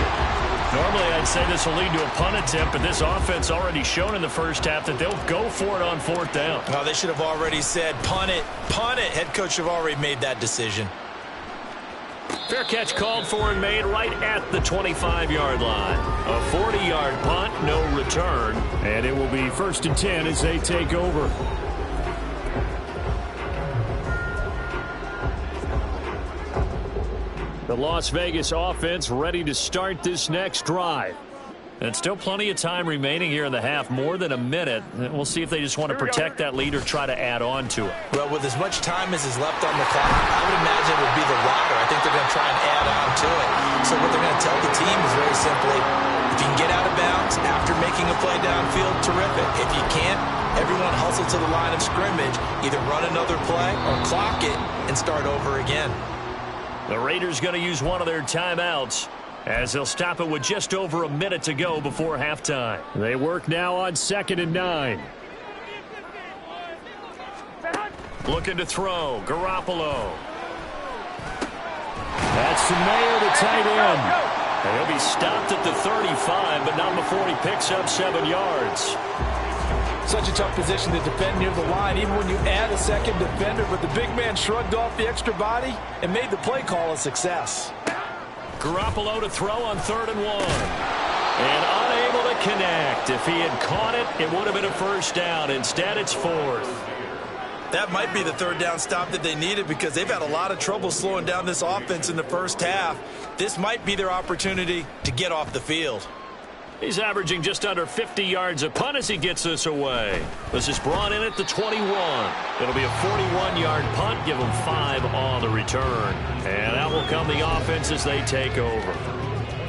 Normally, I'd say this will lead to a punt attempt, but this offense already shown in the first half that they'll go for it on 4th down. Oh, they should have already said, punt it, punt it. Head coach should have already made that decision. Fair catch called for and made right at the 25-yard line. A 40-yard punt, no return. And it will be 1st and 10 as they take over. The Las Vegas offense ready to start this next drive. And still plenty of time remaining here in the half, more than a minute. We'll see if they just want to protect that lead or try to add on to it. Well, with as much time as is left on the clock, I would imagine it would be the latter. I think they're going to try and add on to it. So what they're going to tell the team is very simply, if you can get out of bounds after making a play downfield, terrific. If you can't, everyone hustle to the line of scrimmage, either run another play or clock it and start over again. The Raiders going to use one of their timeouts, as they'll stop it with just over a minute to go before halftime. They work now on 2nd and 9. Looking to throw. Garoppolo. That's the Mayer, the tight end. And he'll be stopped at the 35, but not before he picks up 7 yards. Such a tough position to defend near the line, even when you add a second defender, but the big man shrugged off the extra body and made the play call a success. Garoppolo to throw on 3rd and 1. And unable to connect. If he had caught it, it would have been a 1st down. Instead, it's 4th. That might be the 3rd down stop that they needed because they've had a lot of trouble slowing down this offense in the first half. This might be their opportunity to get off the field. He's averaging just under 50 yards a punt as he gets this away. This is brought in at the 21. It'll be a 41-yard punt. Give them 5 on the return. And out will come the offense as they take over.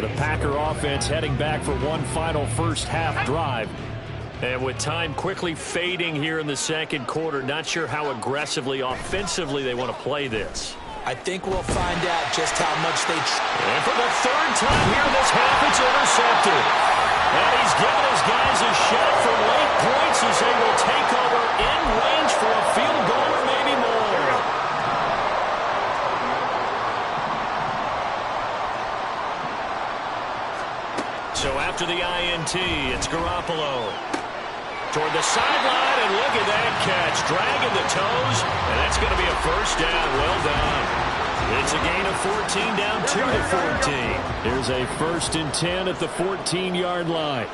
The Packer offense heading back for one final first half drive. And with time quickly fading here in the 2nd quarter, not sure how aggressively, offensively they want to play this. I think we'll find out just how much they... And for the 3rd time here in this half, it's intercepted. And he's given his guys a shot for late points as they will take over in range for a field goal or maybe more. So after the INT, it's Garoppolo. Toward the sideline, and look at that catch. Dragging the toes, and that's going to be a 1st down. Well done. It's a gain of 14, down 2 to 14. Here's a 1st and 10 at the 14-yard line.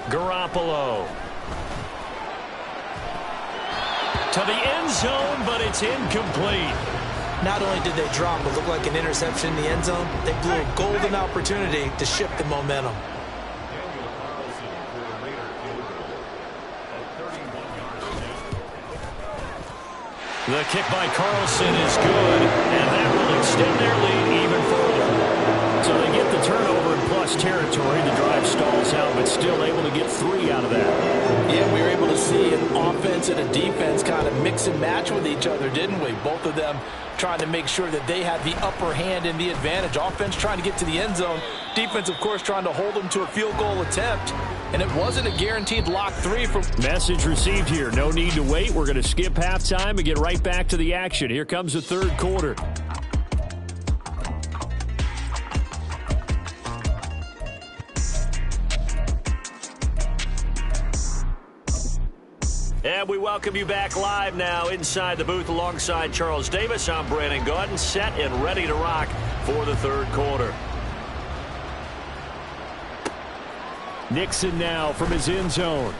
Garoppolo. To the end zone, but it's incomplete. Not only did they drop what looked like an interception in the end zone, they blew a golden opportunity to shift the momentum. The kick by Carlson is good, and that will extend their lead even further. So they get the turnover in plus territory. The drive stalls balls out, but still able to get 3 out of that. Yeah, we were able to see an offense and a defense kind of mix and match with each other, didn't we? Both of them trying to make sure that they had the upper hand and the advantage. Offense trying to get to the end zone. Defense, of course, trying to hold them to a field goal attempt. And it wasn't a guaranteed lock 3 from... Message received here. No need to wait. We're going to skip halftime and get right back to the action. Here comes the third quarter. And we welcome you back live now inside the booth alongside Charles Davis. I'm Brandon Gaudin, set and ready to rock for the third quarter. Nixon now from his end zone.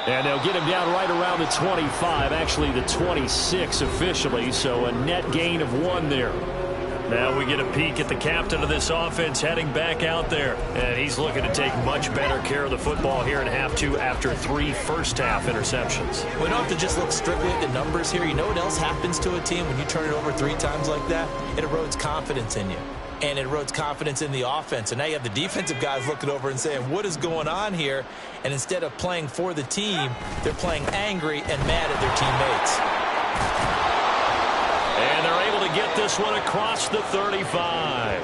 And they'll get him down right around the 25, actually the 26 officially, so a net gain of 1 there. Now we get a peek at the captain of this offense heading back out there. And he's looking to take much better care of the football here in half 2 after 3 first-half interceptions. We don't have to just look strictly at the numbers here. You know what else happens to a team when you turn it over 3 times like that? It erodes confidence in you. And it erodes confidence in the offense. And now you have the defensive guys looking over and saying, what is going on here? And instead of playing for the team, they're playing angry and mad at their teammates. And they're able to get this one across the 35.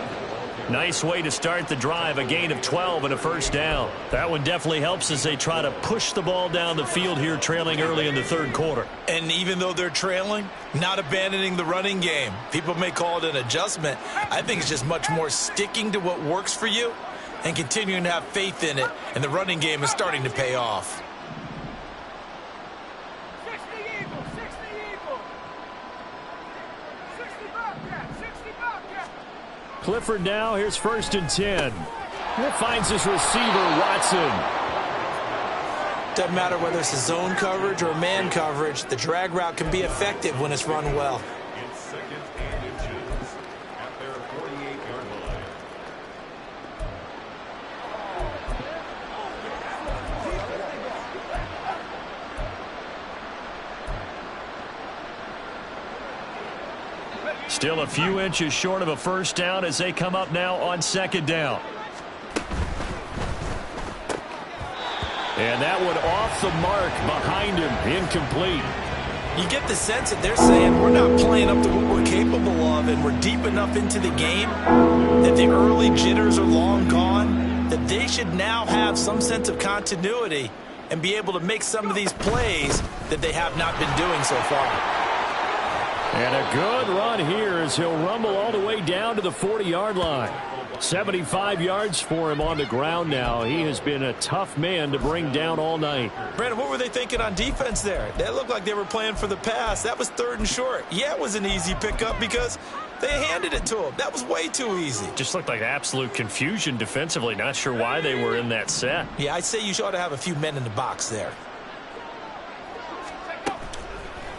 Nice way to start the drive, a gain of 12 and a first down. That one definitely helps as they try to push the ball down the field here, trailing early in the third quarter. And even though they're trailing, not abandoning the running game. People may call it an adjustment. I think it's just much more sticking to what works for you and continuing to have faith in it. And the running game is starting to pay off. Clifford now, here's 1st and 10. He finds his receiver, Watson. Doesn't matter whether it's a zone coverage or man coverage, the drag route can be effective when it's run well. It's 2nd and inches at their 48-yard line. Still a few inches short of a first down as they come up now on 2nd down. And that one off the mark behind him, incomplete. You get the sense that they're saying we're not playing up to what we're capable of, and we're deep enough into the game that the early jitters are long gone, that they should now have some sense of continuity and be able to make some of these plays that they have not been doing so far. And a good run here as he'll rumble all the way down to the 40-yard line. 75 yards for him on the ground now. He has been a tough man to bring down all night. Brandon, what were they thinking on defense there? That looked like they were playing for the pass. That was 3rd and short. Yeah, it was an easy pickup because they handed it to him. That was way too easy. Just looked like absolute confusion defensively. Not sure why they were in that set. Yeah, I'd say you ought to have a few men in the box there.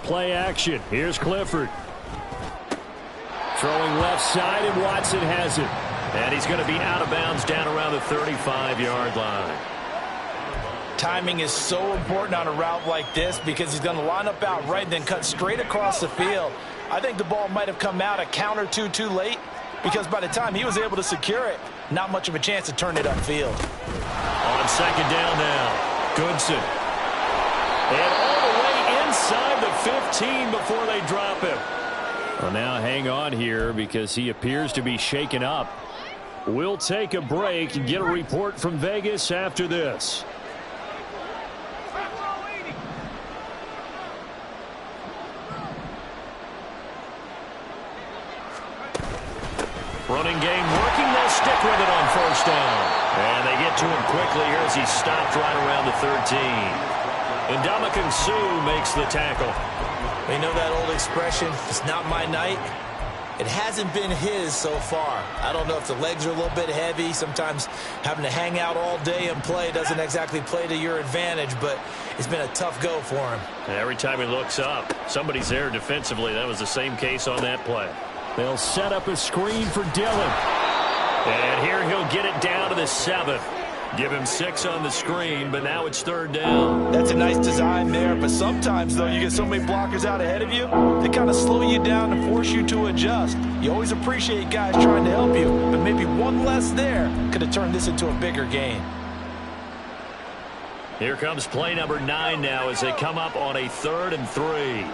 Play action. Here's Clifford. Throwing left side, and Watson has it. And he's going to be out of bounds down around the 35-yard line. Timing is so important on a route like this because he's going to line up out right and then cut straight across the field. I think the ball might have come out a count or two too late because by the time he was able to secure it, not much of a chance to turn it upfield. On 2nd down now, Goodson. And all the way inside the 15 before they drop him. Well, now hang on here because he appears to be shaken up. We'll take a break and get a report from Vegas after this. Running game working. They'll stick with it on 1st down. And they get to him quickly here as he stopped right around the 13. And Ndamukong Suh makes the tackle. You know that old expression, it's not my night? It hasn't been his so far. I don't know if the legs are a little bit heavy. Sometimes having to hang out all day and play doesn't exactly play to your advantage, but it's been a tough go for him. And every time he looks up, somebody's there defensively. That was the same case on that play. They'll set up a screen for Dillon. And here he'll get it down to the 7. Give him 6 on the screen, but now it's 3rd down. That's a nice design there, but sometimes, though, you get so many blockers out ahead of you, they kind of slow you down and force you to adjust. You always appreciate guys trying to help you, but maybe one less there could have turned this into a bigger game. Here comes play number 9 now as they come up on a 3rd and 3.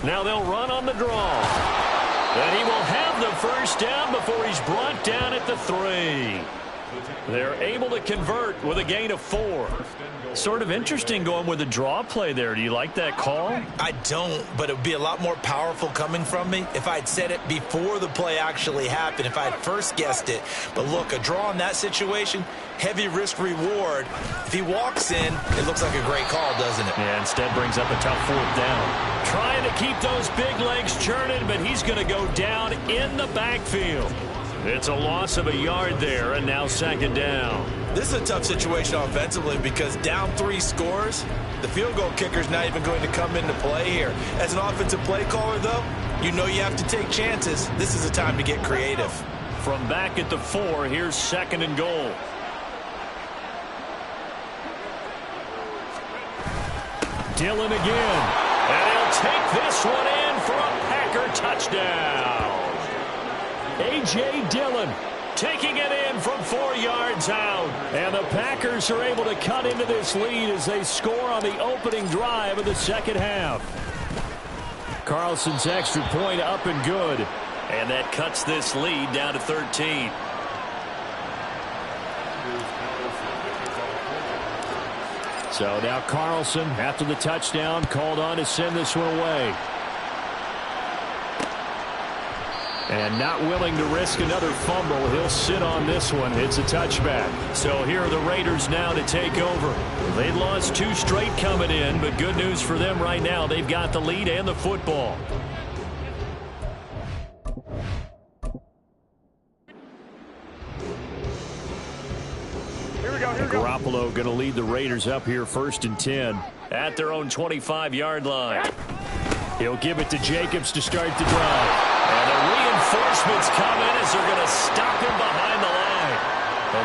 Now they'll run on the draw. And he will have the 1st down before he's brought down at the 3. They're able to convert with a gain of 4. Sort of interesting going with a draw play there. Do you like that call? I don't, but it would be a lot more powerful coming from me if I'd said it before the play actually happened, if I had first guessed it. But look, a draw in that situation, heavy risk reward. If he walks in, it looks like a great call, doesn't it? Yeah, instead brings up a tough 4th down. Trying to keep those big legs churning, but he's going to go down in the backfield. It's a loss of a yard there, and now 2nd down. This is a tough situation offensively because down 3 scores, the field goal kicker's not even going to come into play here. As an offensive play caller, though, you know you have to take chances. This is a time to get creative. From back at the 4, here's 2nd and goal. Dillon again. And he'll take this one in for a Packer touchdown. A.J. Dillon taking it in from 4 yards out. And the Packers are able to cut into this lead as they score on the opening drive of the 2nd half. Carlson's extra point up and good. And that cuts this lead down to 13. So now Carlson, after the touchdown, called on to send this one away. And not willing to risk another fumble, he'll sit on this one. It's a touchback. So here are the Raiders now to take over. They lost 2 straight coming in, but good news for them right now. They've got the lead and the football. Garoppolo going to lead the Raiders up here 1st and 10 at their own 25-yard line. He'll give it to Jacobs to start the drive. And the reinforcements come in as they're going to stop him behind the line.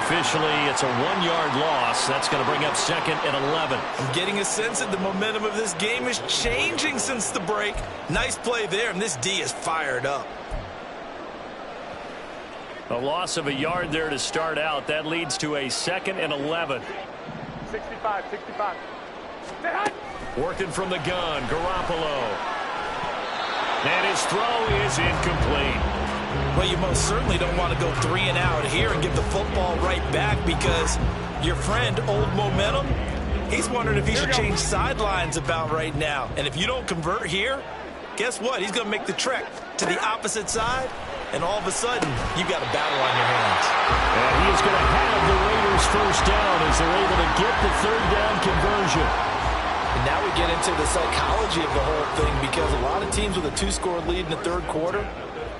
Officially, it's a 1-yard loss. That's going to bring up 2nd and 11. I'm getting a sense that the momentum of this game is changing since the break. Nice play there, and this D is fired up. A loss of a yard there to start out. That leads to a 2nd and 11. 65. Working from the gun, Garoppolo. And his throw is incomplete. Well, you most certainly don't want to go 3 and out here and give the football right back because your friend, Old Momentum, he's wondering if he should change sidelines about right now. And if you don't convert here, guess what? He's going to make the trek to the opposite side. And all of a sudden, you've got a battle on your hands. And he is going to have the Raiders 1st down as they're able to get the 3rd down conversion. And now we get into the psychology of the whole thing because a lot of teams with a 2-score lead in the 3rd quarter,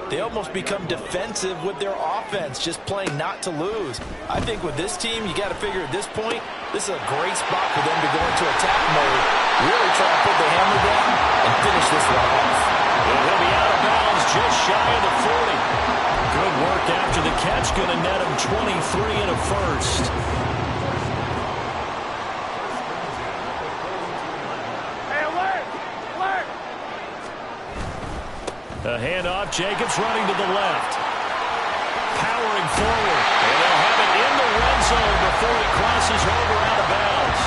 they almost become defensive with their offense, just playing not to lose. I think with this team, you got to figure at this point, this is a great spot for them to go into attack mode, really try to put the hammer down and finish this one off. And he'll be out of bounds just shy of the 40. Good work after the catch, going to net him 23 and a 1st. A handoff, Jacobs running to the left. Powering forward. And they'll have it in the red zone before he crosses over out of bounds.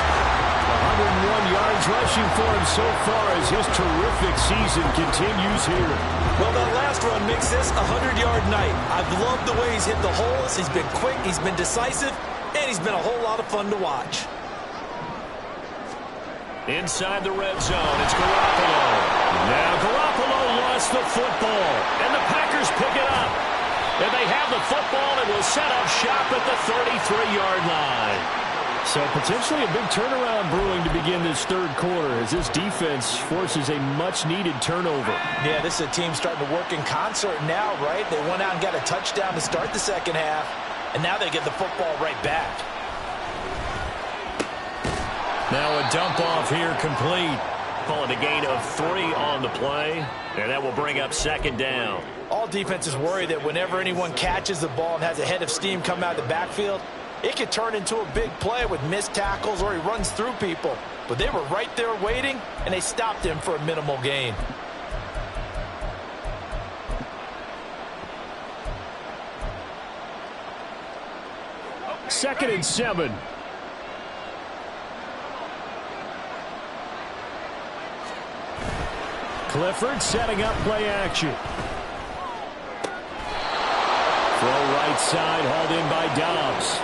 101 yards rushing for him so far as his terrific season continues here. Well, that last run makes this a 100-yard night. I've loved the way he's hit the holes. He's been quick, he's been decisive, and he's been a whole lot of fun to watch. Inside the red zone, it's Garoppolo. Now Garoppolo lost the football, and the Packers pick it up. And they have the football and will set up shop at the 33-yard line. So potentially a big turnaround brewing to begin this 3rd quarter as this defense forces a much-needed turnover. Yeah, this is a team starting to work in concert now, right? They went out and got a touchdown to start the 2nd half, and now they get the football right back. Now a dump off here complete. Call it a gain of 3 on the play, and that will bring up second down. All defenses worry that whenever anyone catches the ball and has a head of steam come out of the backfield, it could turn into a big play with missed tackles or he runs through people. But they were right there waiting, and they stopped him for a minimal gain. Second and 7. Clifford setting up play action. Throw right side, hauled in by Dobbs.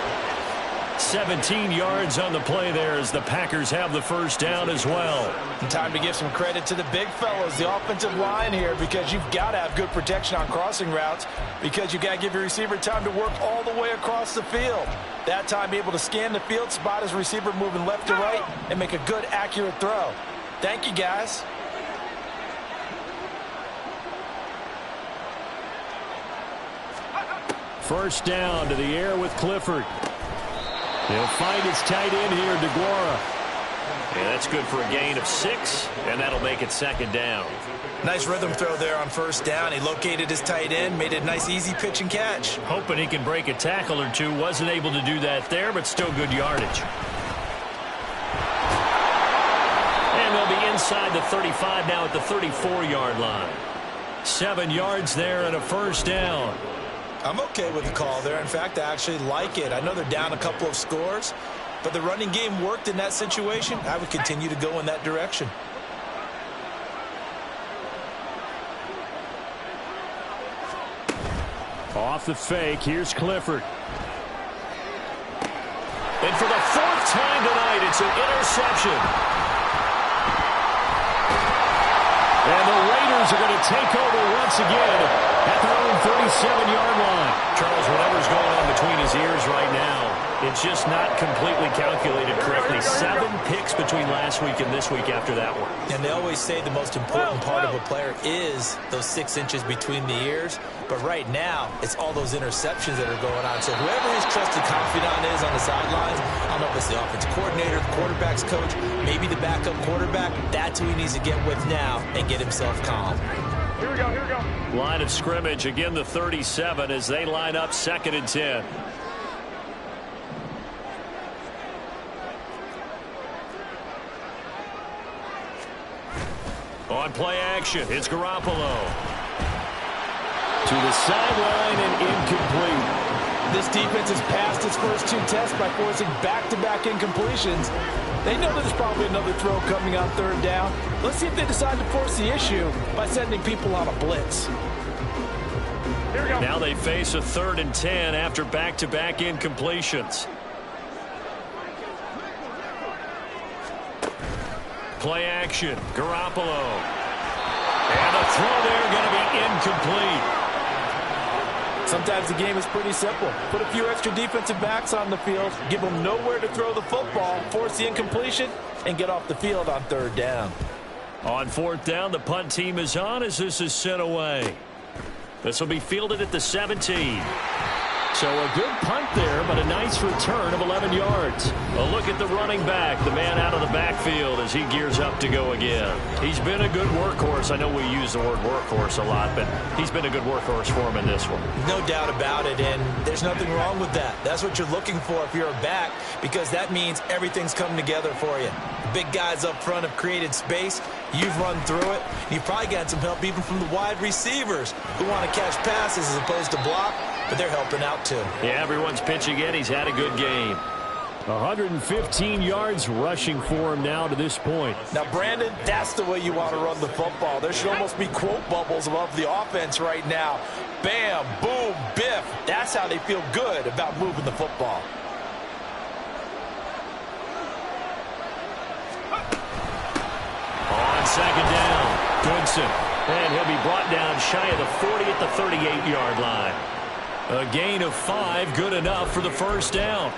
17 yards on the play there as the Packers have the first down as well. And time to give some credit to the big fellows, the offensive line here, because you've got to have good protection on crossing routes, because you've got to give your receiver time to work all the way across the field. That time, be able to scan the field, spot his receiver moving left to right, and make a good, accurate throw. Thank you, guys. First down to the air with Clifford. He'll find his tight end here, DeGuara. Yeah, that's good for a gain of 6, and that'll make it second down. Nice rhythm throw there on first down. He located his tight end, made it a nice, easy pitch and catch. Hoping he can break a tackle or two. Wasn't able to do that there, but still good yardage. And they'll be inside the 35 now at the 34-yard line. 7 yards there and a first down. I'm okay with the call there. In fact, I actually like it. I know they're down a couple of scores, but the running game worked in that situation. I would continue to go in that direction. Off the fake, here's Clifford. And for the 4th time tonight, it's an interception. And the Raiders are going to take over once again at their own 37-yard line. Charles, whatever's going on between his ears right now, it's just not completely calculated correctly. 7 picks between last week and this week after that one. And they always say the most important part of a player is those 6 inches between the ears. But right now, it's all those interceptions that are going on. So whoever his trusted confidant is on the sidelines, I don't know if it's the offensive coordinator, the quarterback's coach, maybe the backup quarterback, that's who he needs to get with now and get himself calm. Here we go, here we go. Line of scrimmage, again the 37 as they line up 2nd and 10. On play action, it's Garoppolo. To the sideline and incomplete. This defense has passed its first 2 tests by forcing back-to-back incompletions. They know there's probably another throw coming on 3rd down. Let's see if they decide to force the issue by sending people on a blitz. Here we go. Now they face a 3rd and 10 after back-to-back incompletions. Play action, Garoppolo. And the throw there going to be incomplete. Sometimes the game is pretty simple. Put a few extra defensive backs on the field, give them nowhere to throw the football, force the incompletion, and get off the field on 3rd down. On 4th down, the punt team is on as this is sent away. This will be fielded at the 17. So a good punt there, but a nice return of 11 yards. A look at the running back, the man out of the backfield as he gears up to go again. He's been a good workhorse. I know we use the word workhorse a lot, but he's been a good workhorse for him in this one. No doubt about it, and there's nothing wrong with that. That's what you're looking for if you're a back, because that means everything's come together for you. The big guys up front have created space. You've run through it. You've probably got some help even from the wide receivers who want to catch passes as opposed to block, but they're helping out too. Yeah, everyone's pitching in. He's had a good game. 115 yards rushing for him now to this point. Now, Brandon, that's the way you want to run the football. There should almost be quote bubbles above the offense right now. Bam, boom, biff. That's how they feel good about moving the football. On 2nd down, Goodson. And he'll be brought down shy of the 40 at the 38-yard line. A gain of 5, good enough for the first down.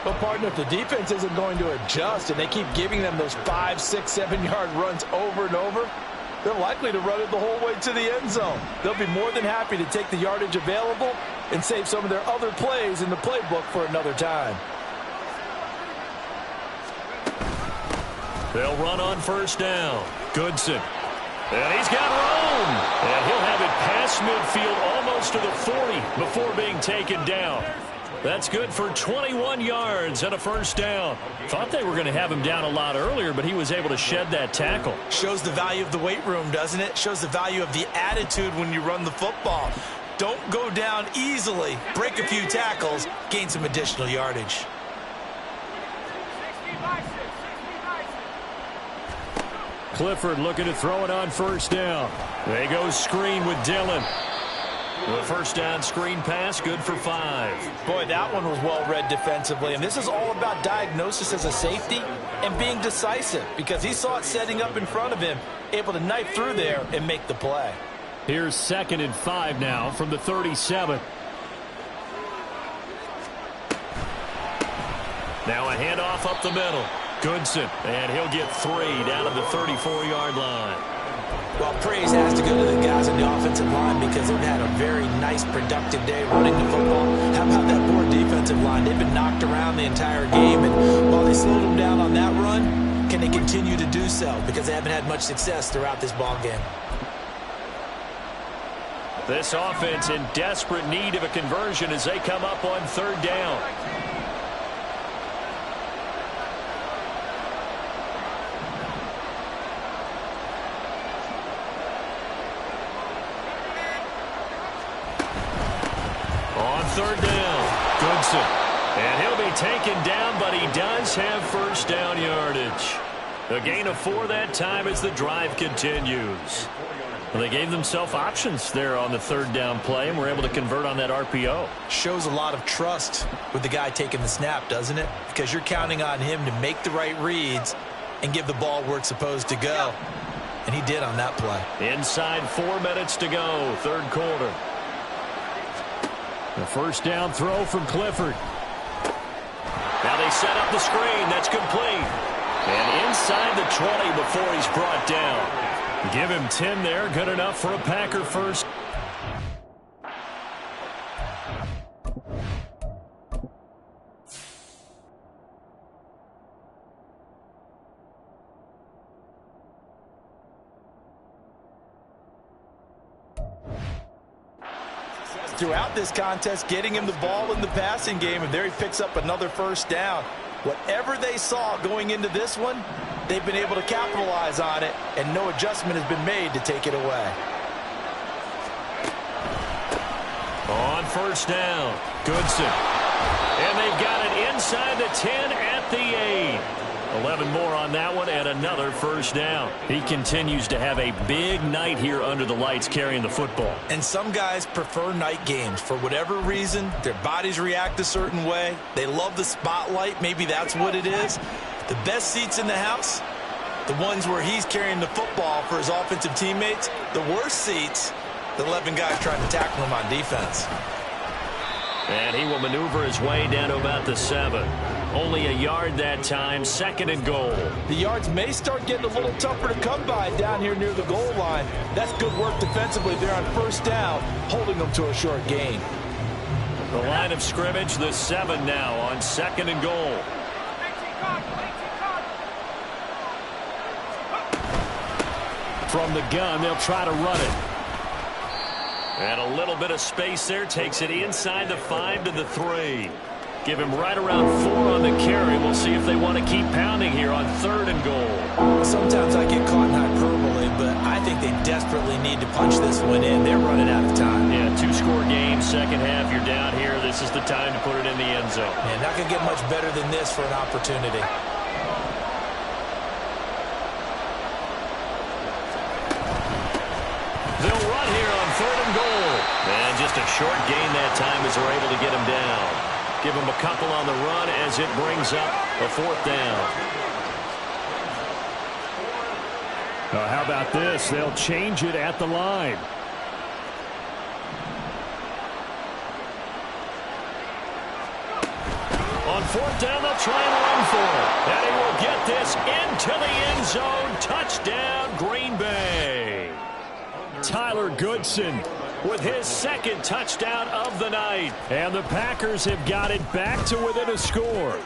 Well, partner, if the defense isn't going to adjust and they keep giving them those 5, 6, 7-yard runs over and over, they're likely to run it the whole way to the end zone. They'll be more than happy to take the yardage available and save some of their other plays in the playbook for another time. They'll run on first down. Goodson. And he's got room. And he'll have it past midfield almost to the 40 before being taken down. That's good for 21 yards and a first down. Thought they were going to have him down a lot earlier, but he was able to shed that tackle. Shows the value of the weight room, doesn't it? Shows the value of the attitude when you run the football. Don't go down easily. Break a few tackles. Gain some additional yardage. Clifford looking to throw it on first down. They go screen with Dillon. The first down screen pass, good for 5. Boy, that one was well read defensively. And this is all about diagnosis as a safety and being decisive, because he saw it setting up in front of him, able to knife through there and make the play. Here's 2nd and 5 now from the 37. Now a handoff up the middle. Goodson, and he'll get 3 down at the 34-yard line. Well, praise has to go to the guys on the offensive line because they've had a very nice, productive day running the football. How about that poor defensive line? They've been knocked around the entire game, and while they slowed them down on that run, can they continue to do so? Because they haven't had much success throughout this ball game. This offense in desperate need of a conversion as they come up on 3rd down. On 3rd down, Goodson. And he'll be taken down, but he does have first down yardage. A gain of 4 that time as the drive continues. Well, they gave themselves options there on the 3rd down play and were able to convert on that RPO. Shows a lot of trust with the guy taking the snap, doesn't it? Because you're counting on him to make the right reads and give the ball where it's supposed to go. And he did on that play. Inside 4 minutes to go, 3rd quarter. The first down throw from Clifford. Now they set up the screen. That's complete. And inside the 20 before he's brought down. Give him 10 there. Good enough for a Packer first. Throughout this contest, getting him the ball in the passing game, and there he picks up another first down. Whatever they saw going into this one, they've been able to capitalize on it, and no adjustment has been made to take it away. On first down, Goodson. And they've got it inside the 10 at the 8. 11 more on that one and another first down. He continues to have a big night here under the lights carrying the football. And some guys prefer night games. For whatever reason, their bodies react a certain way. They love the spotlight. Maybe that's what it is. The best seats in the house, the ones where he's carrying the football for his offensive teammates. The worst seats, the 11 guys trying to tackle him on defense. And he will maneuver his way down to about the 7. Only a yard that time, 2nd and goal. The yards may start getting a little tougher to come by down here near the goal line. That's good work defensively there on first down, holding them to a short gain. The line of scrimmage, the 7 now on 2nd and goal. From the gun, they'll try to run it. And a little bit of space there, takes it inside the 5 to the 3. Give him right around 4 on the carry. We'll see if they want to keep pounding here on 3rd and goal. Sometimes I get caught in hyperbole, but I think they desperately need to punch this one in. They're running out of time. Yeah, 2-score game, second half. You're down here. This is the time to put it in the end zone. Man, not going to get much better than this for an opportunity. They'll run here on 3rd and goal. And just a short gain that time as they're able to get him down. Give him a couple on the run as it brings up a 4th down. How about this? They'll change it at the line. On 4th down, they'll try and run for it. And he will get this into the end zone. Touchdown, Green Bay. Tyler Goodson with his 2nd touchdown of the night. And the Packers have got it back to within a score.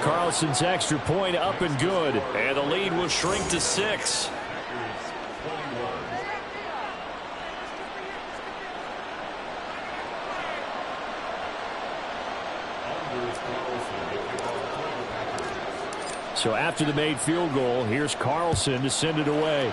Carlson's extra point up and good. And the lead will shrink to 6. So after the made field goal, here's Carlson to send it away.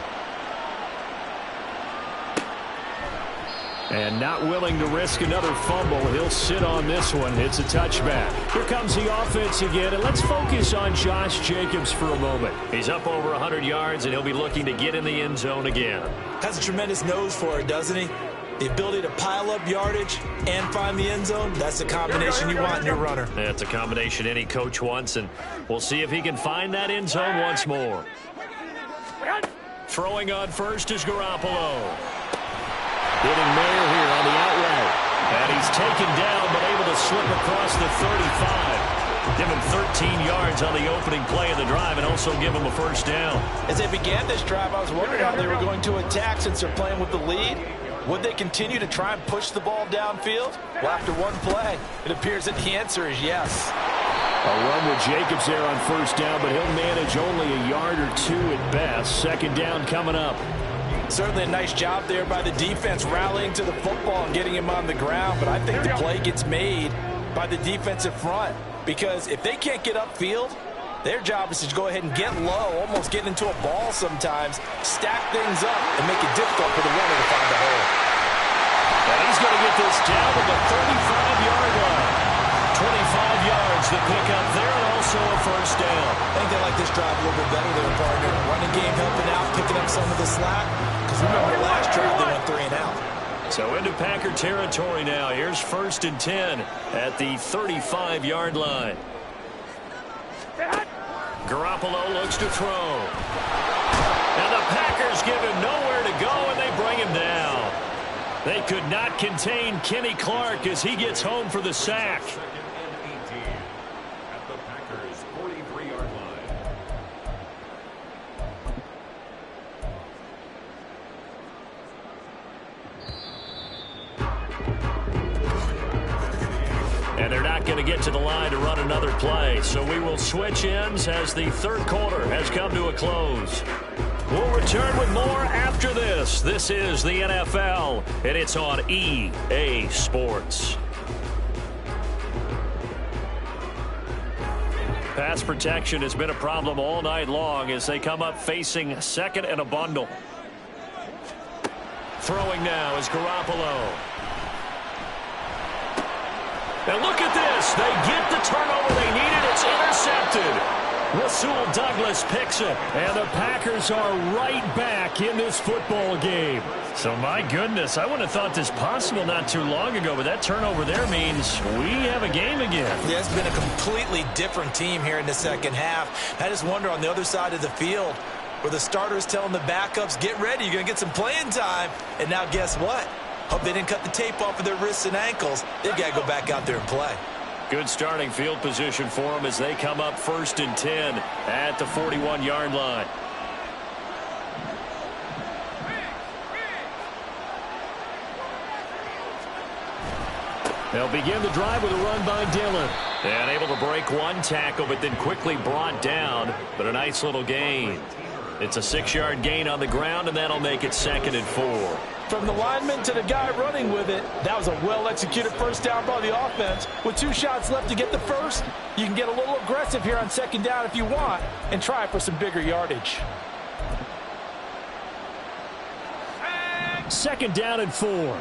And not willing to risk another fumble, he'll sit on this one. It's a touchback. Here comes the offense again, and let's focus on Josh Jacobs for a moment. He's up over 100 yards, and he'll be looking to get in the end zone again. Has a tremendous nose for it, doesn't he? The ability to pile up yardage and find the end zone, that's the combination you want in your runner. That's a combination any coach wants, and we'll see if he can find that end zone once more. Throwing on first is Garoppolo. Hitting Mayer here on the out route. And he's taken down, but able to slip across the 35. Give him 13 yards on the opening play of the drive and also give him a first down. As they began this drive, I was wondering how they were going to attack since they're playing with the lead. Would they continue to try and push the ball downfield? Well, after one play, it appears that the answer is yes. A run with Jacobs there on first down, but he'll manage only a yard or two at best. Second down coming up. Certainly a nice job there by the defense rallying to the football and getting him on the ground, but I think the play gets made by the defensive front because if they can't get upfield, their job is to go ahead and get low, almost get into a ball sometimes, stack things up, and make it difficult for the runner to find the hole. And he's going to get this down to the 35-yard line. 25 yards to pick up there and also a first down. I think they like this drive a little bit better there, partner. Running game helping out, picking up some of the slack. Because remember, last drive they went 3 and out. So into Packer territory now. Here's 1st and 10 at the 35-yard line. Garoppolo looks to throw. And the Packers give him nowhere to go, and they bring him down. They could not contain Kenny Clark as he gets home for the sack. At the Packers' 43-yard line. And they're not going to get to the line to run another play. So we will switch ends as the third quarter has come to a close. We'll return with more after this. This is the NFL, and it's on EA Sports. Pass protection has been a problem all night long as they come up facing second and a bundle. Throwing now is Garoppolo. And look at this. They get the turnover they needed. It's intercepted. Rasul Douglas picks it. And the Packers are right back in this football game. So, my goodness, I wouldn't have thought this possible not too long ago, but that turnover there means we have a game again. Yeah, it's been a completely different team here in the second half. I just wonder on the other side of the field where the starters telling the backups, get ready, you're going to get some playing time. And now guess what? Hope they didn't cut the tape off of their wrists and ankles. They've got to go back out there and play. Good starting field position for them as they come up 1st and 10 at the 41-yard line. They'll begin the drive with a run by Dillon. And able to break one tackle, but then quickly brought down. But a nice little gain. It's a 6-yard gain on the ground, and that'll make it 2nd and 4. From the lineman to the guy running with it, that was a well-executed first down by the offense. With 2 shots left to get the first, you can get a little aggressive here on 2nd down if you want and try for some bigger yardage. 2nd down and 4.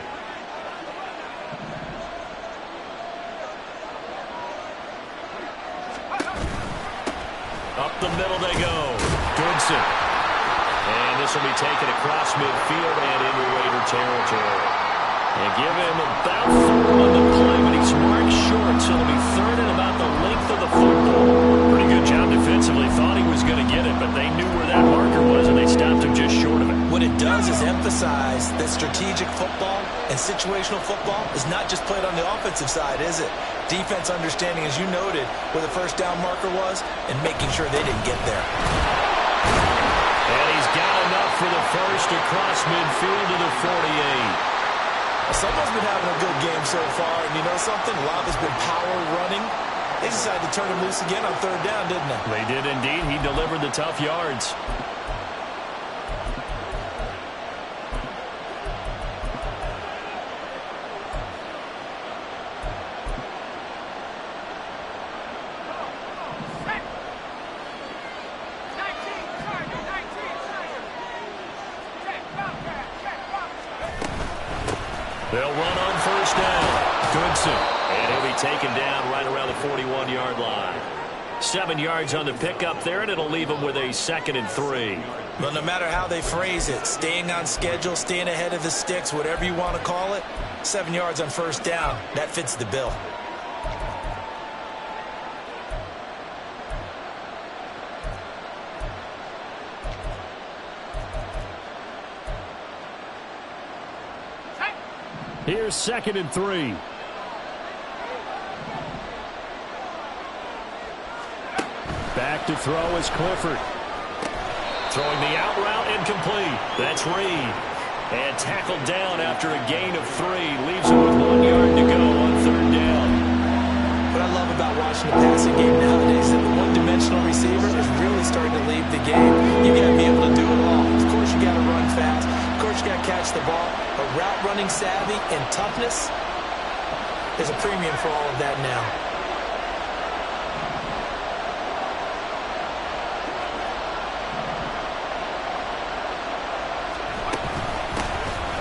Up the middle they go. Goodson. And this will be taken across midfield and into Raider territory. And give him about 4 on the play, but he's marked short, so it'll be 3rd and about the length of the football. Pretty good job defensively. Thought he was going to get it, but they knew where that marker was, and they stopped him just short of it. What it does is emphasize that strategic football and situational football is not just played on the offensive side, is it? Defense understanding, as you noted, where the first down marker was and making sure they didn't get there. And he's got enough for the first across midfield to the 48. Someone's been having a good game so far, and you know something? A lot of it's been power running, They decided to turn him loose again on third down, didn't they? They did indeed. He delivered the tough yards. They'll run on first down. Goodson. And he'll be taken down right around the 41-yard line. 7 yards on the pickup there, and it'll leave him with a 2nd and 3. Well, no matter how they phrase it, staying on schedule, staying ahead of the sticks, whatever you want to call it, 7 yards on first down, that fits the bill. Here's 2nd and 3. Back to throw is Clifford. Throwing the out route incomplete. That's Reed. And tackled down after a gain of 3. Leaves him with 1 yard to go on third down. What I love about watching the passing game nowadays is that the one-dimensional receiver is really starting to lead the game. You got to be able to do it all. Of course, you got to run fast. Of course, you got to catch the ball. But route running savvy and toughness, there's a premium for all of that now.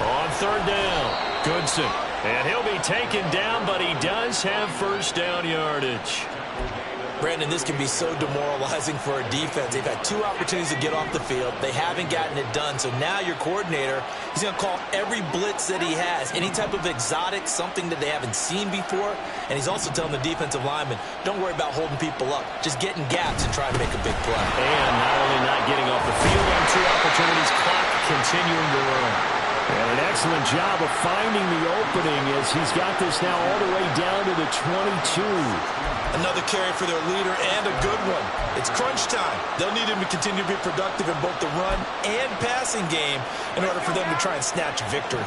On third down, Goodson. And he'll be taken down, but he does have first down yardage. Brandon, this can be so demoralizing for a defense. They've had 2 opportunities to get off the field. They haven't gotten it done. So now your coordinator, he's going to call every blitz that he has, any type of exotic, something that they haven't seen before. And he's also telling the defensive lineman, don't worry about holding people up. Just get in gaps and try to make a big play. And not only not getting off the field on 2 opportunities, clock continuing to run. And an excellent job of finding the opening as he's got this now all the way down to the 22. Another carry for their leader and a good one. It's crunch time. They'll need him to continue to be productive in both the run and passing game in order for them to try and snatch a victory.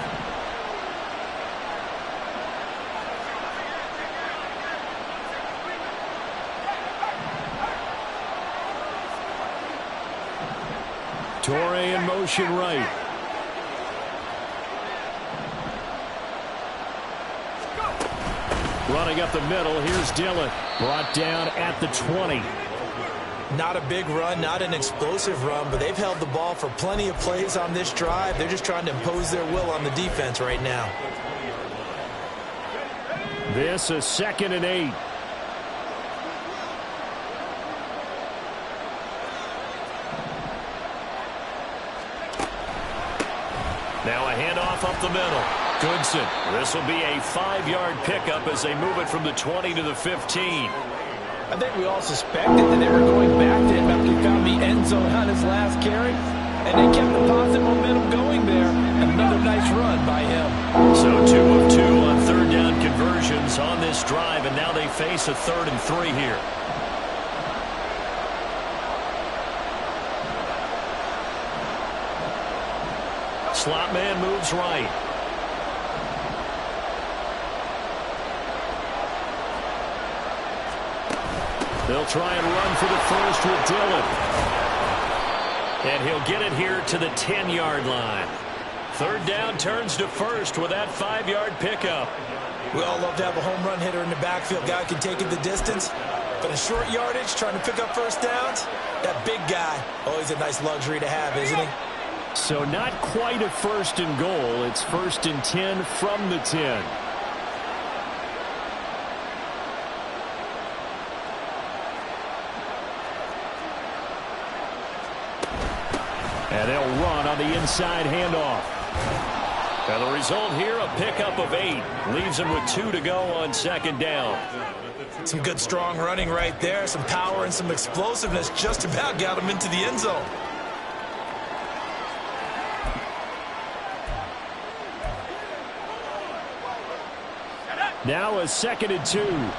Torrey in motion right. Running up the middle, here's Dillon. Brought down at the 20. Not a big run, not an explosive run, but they've held the ball for plenty of plays on this drive. They're just trying to impose their will on the defense right now. This is 2nd and 8. Now a handoff up the middle. Goodson. This will be a 5-yard pickup as they move it from the 20 to the 15. I think we all suspected that they were going back to him after he found the end zone on his last carry. And they kept the positive momentum going there. Another nice run by him. So 2 of 2 on third down conversions on this drive, and now they face a 3rd and 3 here. Slot man moves right. They'll try and run for the first with Dillon. And he'll get it here to the 10-yard line. Third down turns to first with that 5-yard pickup. We all love to have a home run hitter in the backfield. Guy can take it the distance. But in short yardage, trying to pick up first downs, that big guy, always a nice luxury to have, isn't he? So not quite a 1st and goal. It's 1st and 10 from the 10. And they'll run on the inside handoff. And the result here, a pickup of 8. Leaves him with 2 to go on 2nd down. Some good, strong running right there. Some power and some explosiveness just about got him into the end zone. Now a 2nd and 2.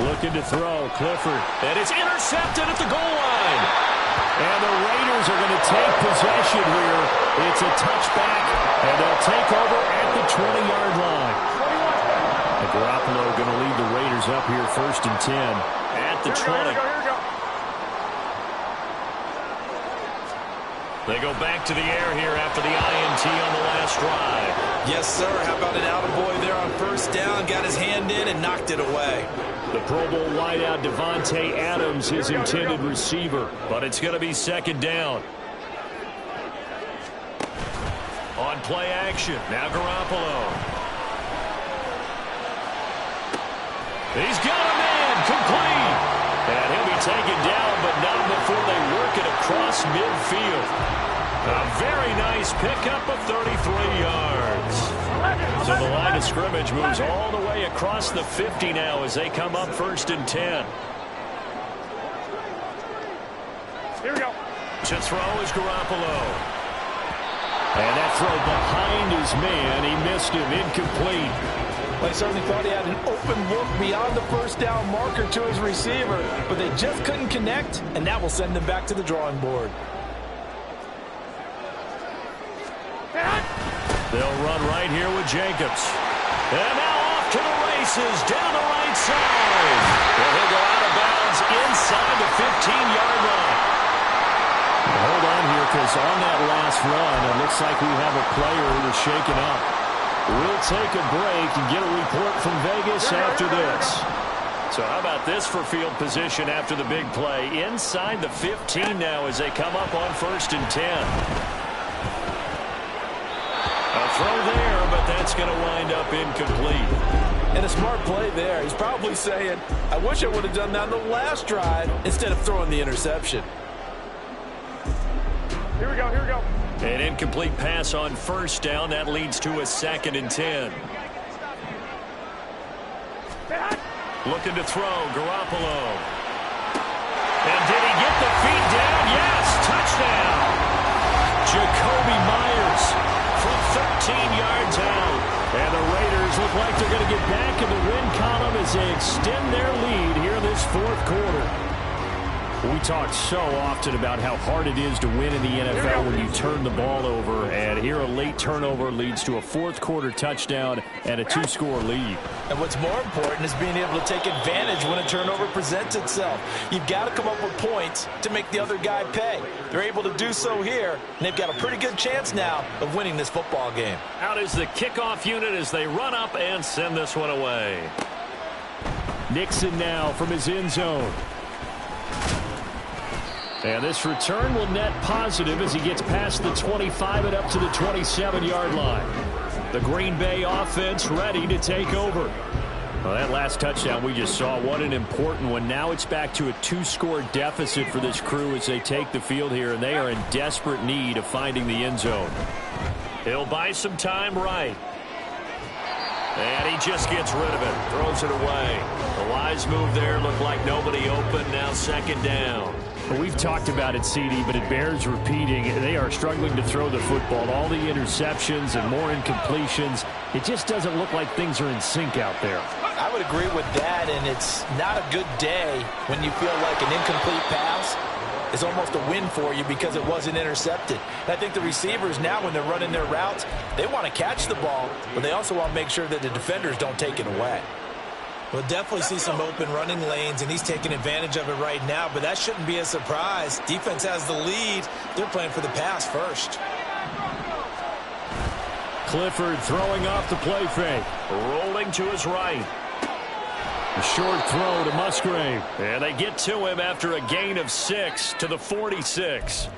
Looking to throw, Clifford. And it's intercepted at the goal line. And the Raiders are going to take possession here. It's a touchback, and they'll take over at the 20-yard line. And Garoppolo going to lead the Raiders up here 1st and 10 at the 20. They go back to the air here after the INT on the last drive. Yes, sir. How about an attaboy there on 1st down? Got his hand in and knocked it away. The Pro Bowl wideout Devontae Adams, his intended receiver. But it's going to be 2nd down. On play action. Now Garoppolo. He's got a man complete. And he'll be taken down, but not before they work it across midfield. A very nice pickup of 33 yards. So the line of scrimmage moves all the way across the 50 now as they come up 1st and 10. Here we go. To throw is Garoppolo. And that throw behind his man. He missed him. Incomplete. I certainly thought he had an open look beyond the 1st down marker to his receiver, but they just couldn't connect, and that will send them back to the drawing board. They'll run right here with Jacobs. And now off to the races down the right side. And he'll go out of bounds inside the 15-yard line. Hold on here, because on that last run, it looks like we have a player who was shaken up. We'll take a break and get a report from Vegas after this. So how about this for field position after the big play? Inside the 15 now as they come up on 1st and 10. A throw there, but that's going to wind up incomplete. And a smart play there. He's probably saying, I wish I would have done that on the last drive instead of throwing the interception. Here we go, here we go. An incomplete pass on 1st down. That leads to a 2nd and 10. Looking to throw, Garoppolo. And did he get the feet down? Yes, touchdown. Jacoby Myers from 13 yards out. And the Raiders look like they're going to get back in the win column as they extend their lead here this 4th quarter. We talk so often about how hard it is to win in the NFL when you turn the ball over, and here a late turnover leads to a 4th quarter touchdown and a 2-score lead. And what's more important is being able to take advantage when a turnover presents itself. You've got to come up with points to make the other guy pay. They're able to do so here, and they've got a pretty good chance now of winning this football game. Out is the kickoff unit as they run up and send this one away. Nixon now from his end zone. And this return will net positive as he gets past the 25 and up to the 27-yard line. The Green Bay offense ready to take over. Well, that last touchdown we just saw, what an important one. Now it's back to a 2-score deficit for this crew as they take the field here, and they are in desperate need of finding the end zone. He'll buy some time right. And he just gets rid of it, throws it away. The wise move there, looked like nobody open, now 2nd down. Well, we've talked about it, CD, but it bears repeating. They are struggling to throw the football. All the interceptions and more incompletions. It just doesn't look like things are in sync out there. I would agree with that, and it's not a good day when you feel like an incomplete pass is almost a win for you because it wasn't intercepted. And I think the receivers now, when they're running their routes, they want to catch the ball, but they also want to make sure that the defenders don't take it away. We'll definitely see some open running lanes, and he's taking advantage of it right now, but that shouldn't be a surprise. Defense has the lead. They're playing for the pass first. Clifford throwing off the play fake. Rolling to his right. A short throw to Musgrave. And they get to him after a gain of 6 to the 46.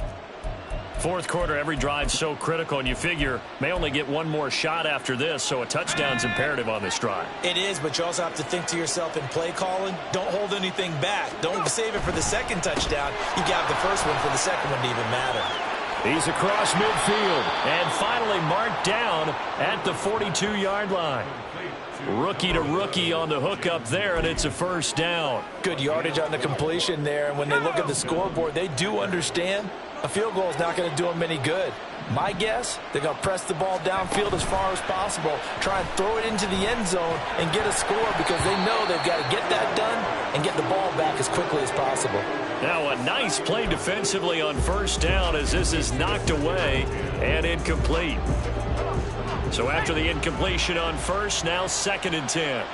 4th quarter, every drive so critical, and you figure may only get one more shot after this, so a touchdown's imperative on this drive. It is, but you also have to think to yourself in play calling, don't hold anything back. Don't save it for the 2nd touchdown. You got the first one for the 2nd one to even matter. He's across midfield and finally marked down at the 42-yard line. Rookie to rookie on the hookup there, and it's a 1st down. Good yardage on the completion there, and when they look at the scoreboard, they do understand a field goal is not going to do them any good. My guess, they're going to press the ball downfield as far as possible, try and throw it into the end zone and get a score because they know they've got to get that done and get the ball back as quickly as possible. Now a nice play defensively on first down as this is knocked away and incomplete. So after the incompletion on first, now 2nd and 10.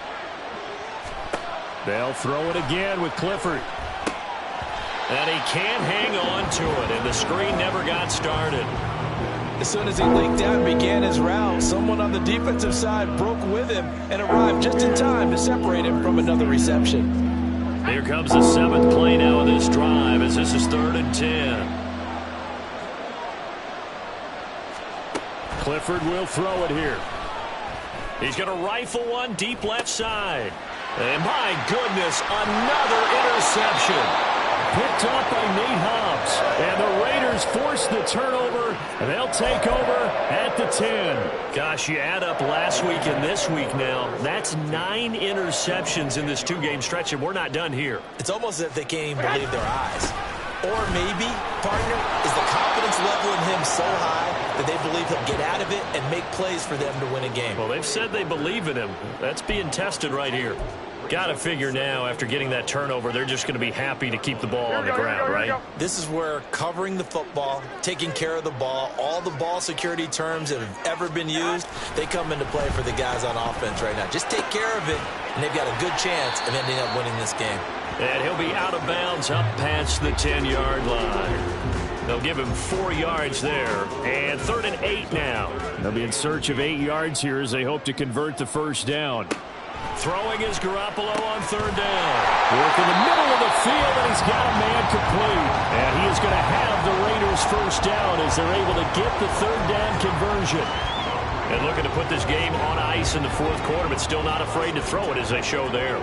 They'll throw it again with Clifford. And he can't hang on to it, and the screen never got started. As soon as he leaked out and began his route, someone on the defensive side broke with him and arrived just in time to separate him from another reception. Here comes the 7th play now of this drive as this is 3rd and 10. Clifford will throw it here. He's going to rifle one deep left side. And my goodness, another interception. Picked off by Nate Hobbs. And the Raiders force the turnover. And they'll take over at the 10. Gosh, you add up last week and this week now. That's 9 interceptions in this 2-game stretch, and we're not done here. It's almost as if they can't even believe their eyes. Or maybe, partner, is the confidence level in him so high that they believe he'll get out of it and make plays for them to win a game. Well, they've said they believe in him. That's being tested right here. Got to figure now, after getting that turnover, they're just going to be happy to keep the ball on the ground, right? This is where covering the football, taking care of the ball, all the ball security terms that have ever been used, they come into play for the guys on offense right now. Just take care of it, and they've got a good chance of ending up winning this game. And he'll be out of bounds up past the 10-yard line. They'll give him 4 yards there. And 3rd and 8 now. They'll be in search of 8 yards here as they hope to convert the first down. Throwing is Garoppolo on 3rd down. Work in the middle of the field, and he's got a man complete. And he is going to have the Raiders first down as they're able to get the 3rd down conversion. And looking to put this game on ice in the 4th quarter, but still not afraid to throw it as they show there.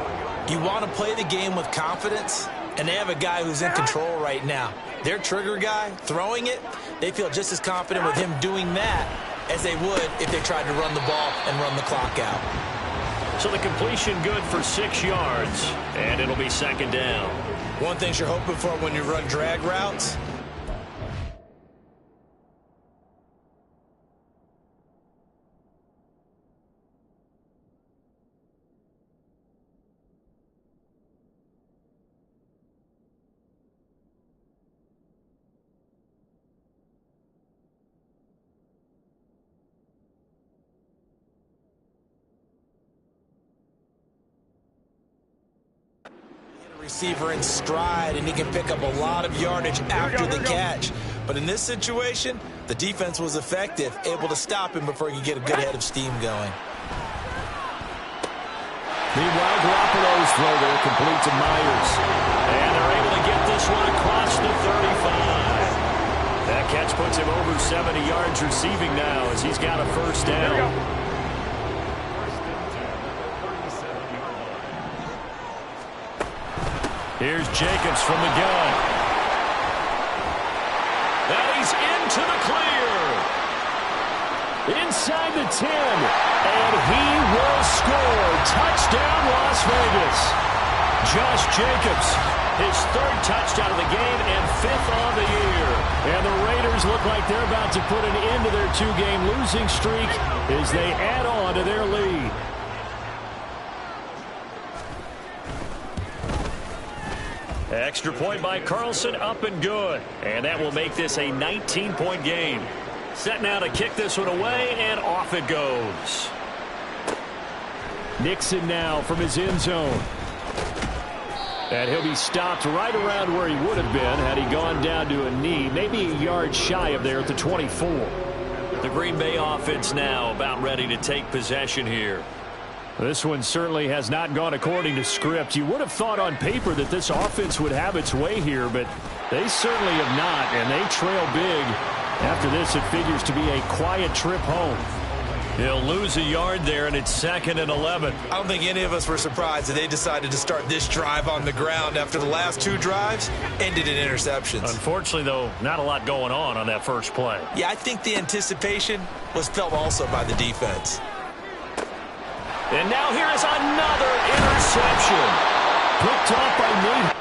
You want to play the game with confidence, and they have a guy who's in control right now. Their trigger guy, throwing it, they feel just as confident with him doing that as they would if they tried to run the ball and run the clock out. So the completion good for 6 yards, and it'll be 2nd down. One thing you're hoping for when you run drag routes, receiver in stride, and he can pick up a lot of yardage after the catch. But in this situation, the defense was effective, able to stop him before he could get a good head of steam going. Meanwhile, Garoppolo's throw there complete to Myers. And they're able to get this one across the 35. That catch puts him over 70 yards receiving now as he's got a first down. Here's Jacobs from the gun. And he's into the clear. Inside the 10. And he will score. Touchdown, Las Vegas. Josh Jacobs, his 3rd touchdown of the game and 5th on the year. And the Raiders look like they're about to put an end to their 2-game losing streak as they add on to their lead. Extra point by Carlson, up and good. And that will make this a 19-point game. Set now to kick this one away, and off it goes. Nixon now from his end zone. And he'll be stopped right around where he would have been had he gone down to a knee, maybe a yard shy of there at the 24. The Green Bay offense now about ready to take possession here. This one certainly has not gone according to script. You would have thought on paper that this offense would have its way here, but they certainly have not, and they trail big. After this, it figures to be a quiet trip home. He'll lose a yard there, and it's 2nd and 11. I don't think any of us were surprised that they decided to start this drive on the ground after the last 2 drives ended in interceptions. Unfortunately, though, not a lot going on that first play. Yeah, I think the anticipation was felt also by the defense. And now here is another interception. Picked off by Nate.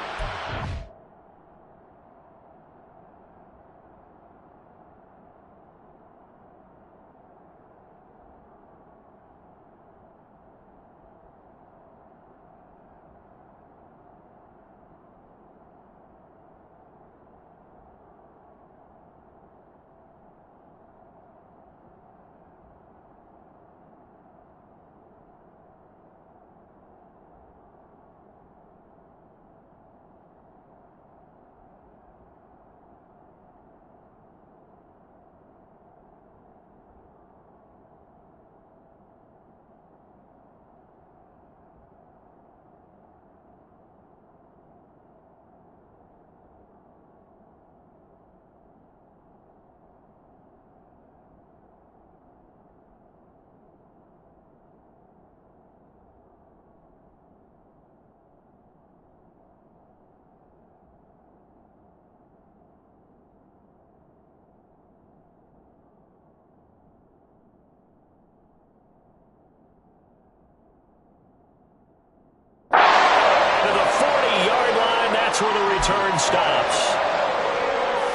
stops.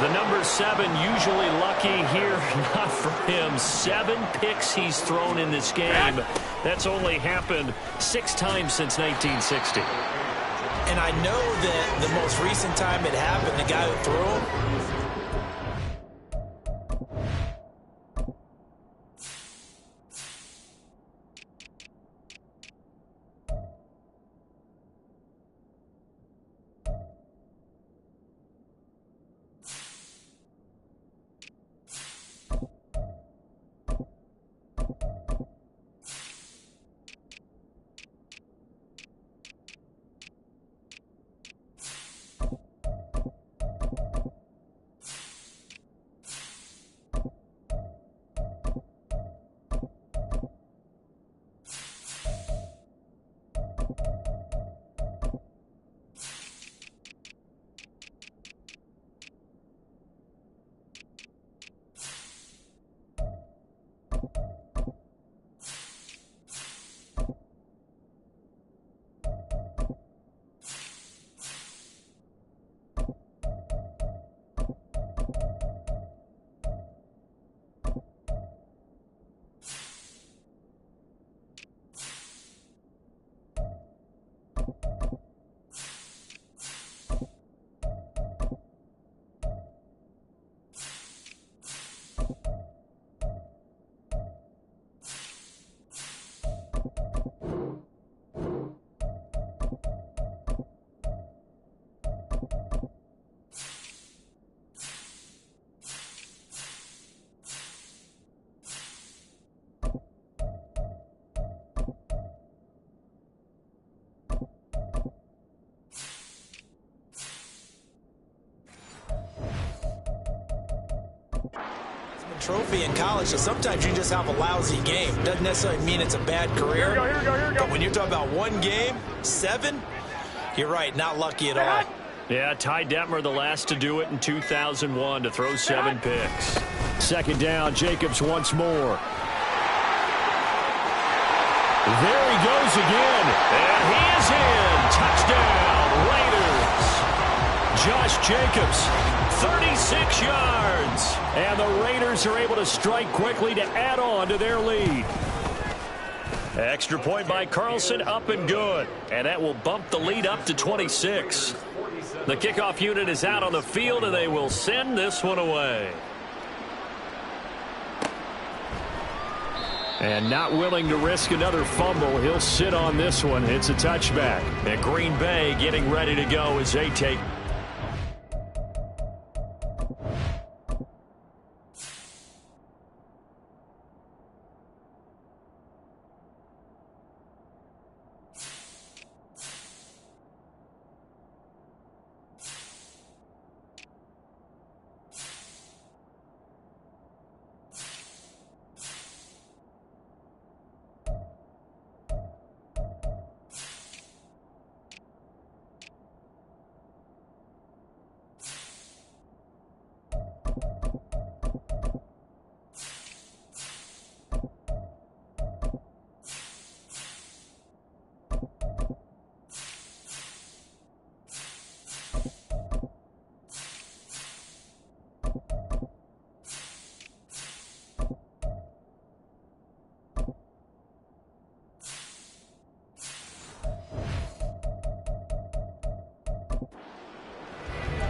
The number 7 usually lucky here. Not for him. 7 picks he's thrown in this game. That's only happened 6 times since 1960. And I know that the most recent time it happened, the guy who threw him, trophy in college, so sometimes you just have a lousy game. Doesn't necessarily mean it's a bad career. Here we go. But when you're talking about one game, 7, you're right, not lucky at all. Yeah, Ty Detmer, the last to do it in 2001, to throw 7 picks. Second down, Jacobs once more. There he goes again. And he is in. Touchdown, Raiders. Josh Jacobs, 36 yards. and the Raiders are able to strike quickly to add on to their lead. Extra point by Carlson, up and good. And that will bump the lead up to 26. The kickoff unit is out on the field, and they will send this one away. And not willing to risk another fumble, he'll sit on this one. It's a touchback. And Green Bay getting ready to go as they take.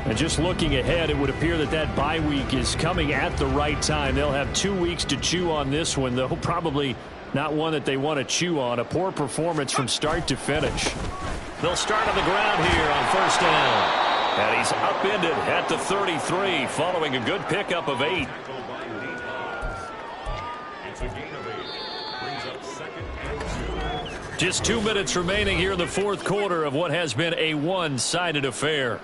And just looking ahead, it would appear that that bye week is coming at the right time. They'll have 2 weeks to chew on this one, though probably not one that they want to chew on. A poor performance from start to finish. They'll start on the ground here on first down. And he's upended at the 33 following a good pickup of 8. It's a gain of 8. Brings up 2nd and 2. Just 2 minutes remaining here in the fourth quarter of what has been a one-sided affair.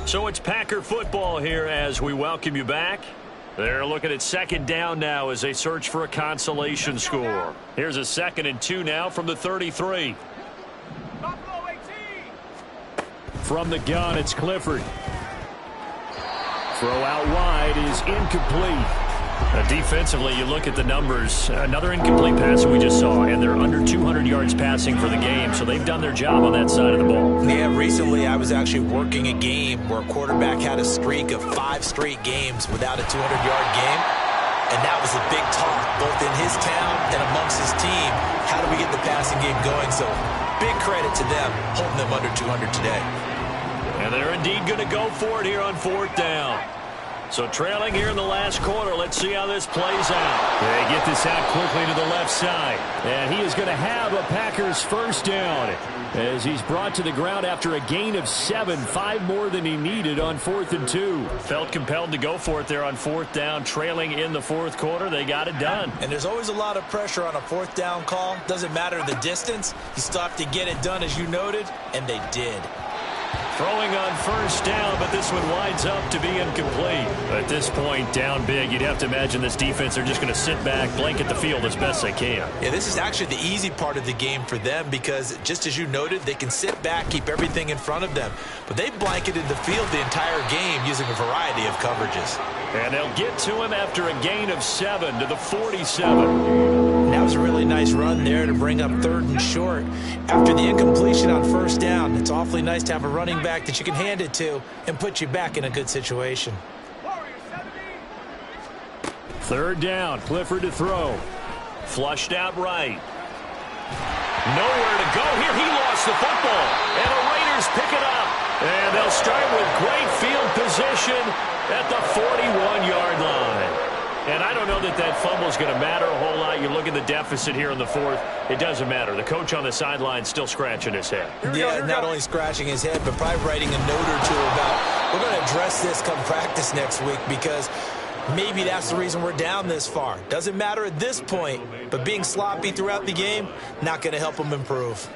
So it's Packer football here as we welcome you back. They're looking at second down now as they search for a consolation score. Here's a 2nd and 2 now from the 33. From the gun, it's Clifford. Throw out wide is incomplete. Defensively, you look at the numbers. Another incomplete pass that we just saw, and they're under 200 yards passing for the game, so they've done their job on that side of the ball. Yeah, recently I was actually working a game where a quarterback had a streak of 5 straight games without a 200-yard game, and that was a big talk, both in his town and amongst his team. How do we get the passing game going? So big credit to them, holding them under 200 today. And they're indeed going to go for it here on 4th down. So trailing here in the last quarter, let's see how this plays out. They get this out quickly to the left side. And he is going to have a Packers first down as he's brought to the ground after a gain of 7, 5 more than he needed on 4th and 2. Felt compelled to go for it there on 4th down, trailing in the 4th quarter. They got it done. And there's always a lot of pressure on a 4th down call. Doesn't matter the distance. You still have to get it done, as you noted, and they did. Throwing on first down, but this one winds up to be incomplete. At this point, down big, you'd have to imagine this defense are just going to sit back, blanket the field as best they can. Yeah, this is actually the easy part of the game for them because, just as you noted, they can sit back, keep everything in front of them. But they blanketed the field the entire game using a variety of coverages. And they'll get to him after a gain of 7 to the 47. That was a really nice run there to bring up 3rd and short. After the incompletion on first down, it's awfully nice to have a running back that you can hand it to and put you back in a good situation. 3rd down, Clifford to throw. Flushed out right. Nowhere to go here. He lost the football. And the Raiders pick it up. And they'll start with great field position at the 41-yard line. And I don't know that that fumble is going to matter a whole lot. You look at the deficit here in the 4th. It doesn't matter. The coach on the sideline still scratching his head. Yeah, not only scratching his head, but probably writing a note or two about, we're going to address this come practice next week because maybe that's the reason we're down this far. Doesn't matter at this point, but being sloppy throughout the game, not going to help them improve.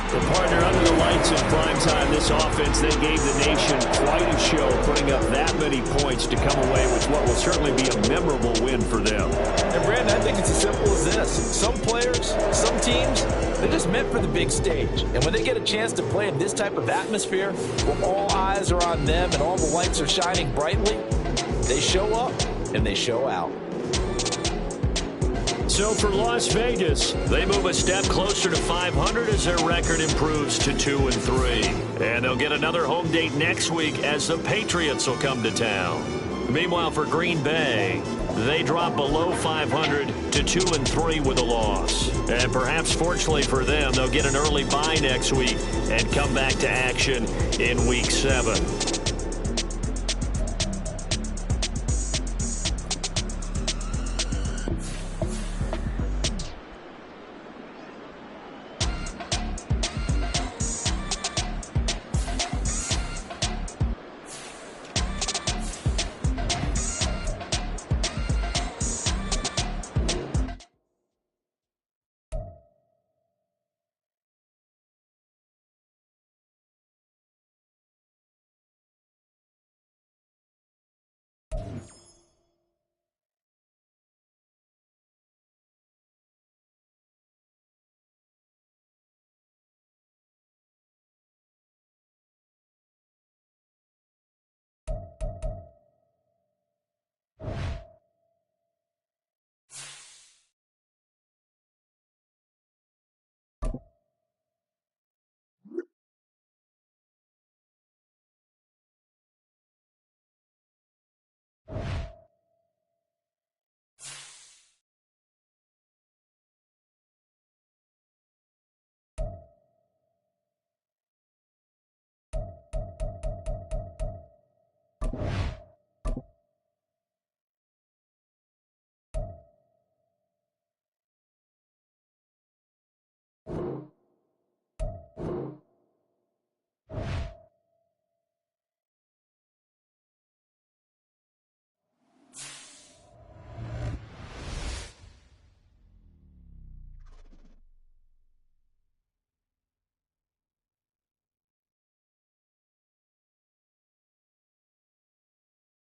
The partner under the lights in primetime, this offense then gave the nation quite a show, putting up that many points to come away with what will certainly be a memorable win for them. And Brandon, I think it's as simple as this. Some players, some teams, they're just meant for the big stage. And when they get a chance to play in this type of atmosphere, where all eyes are on them and all the lights are shining brightly, they show up and they show out. So for Las Vegas, they move a step closer to 500 as their record improves to 2-3. And they'll get another home date next week as the Patriots will come to town. Meanwhile, for Green Bay, they drop below 500 to 2-3 with a loss. And perhaps fortunately for them, they'll get an early bye next week and come back to action in Week 7.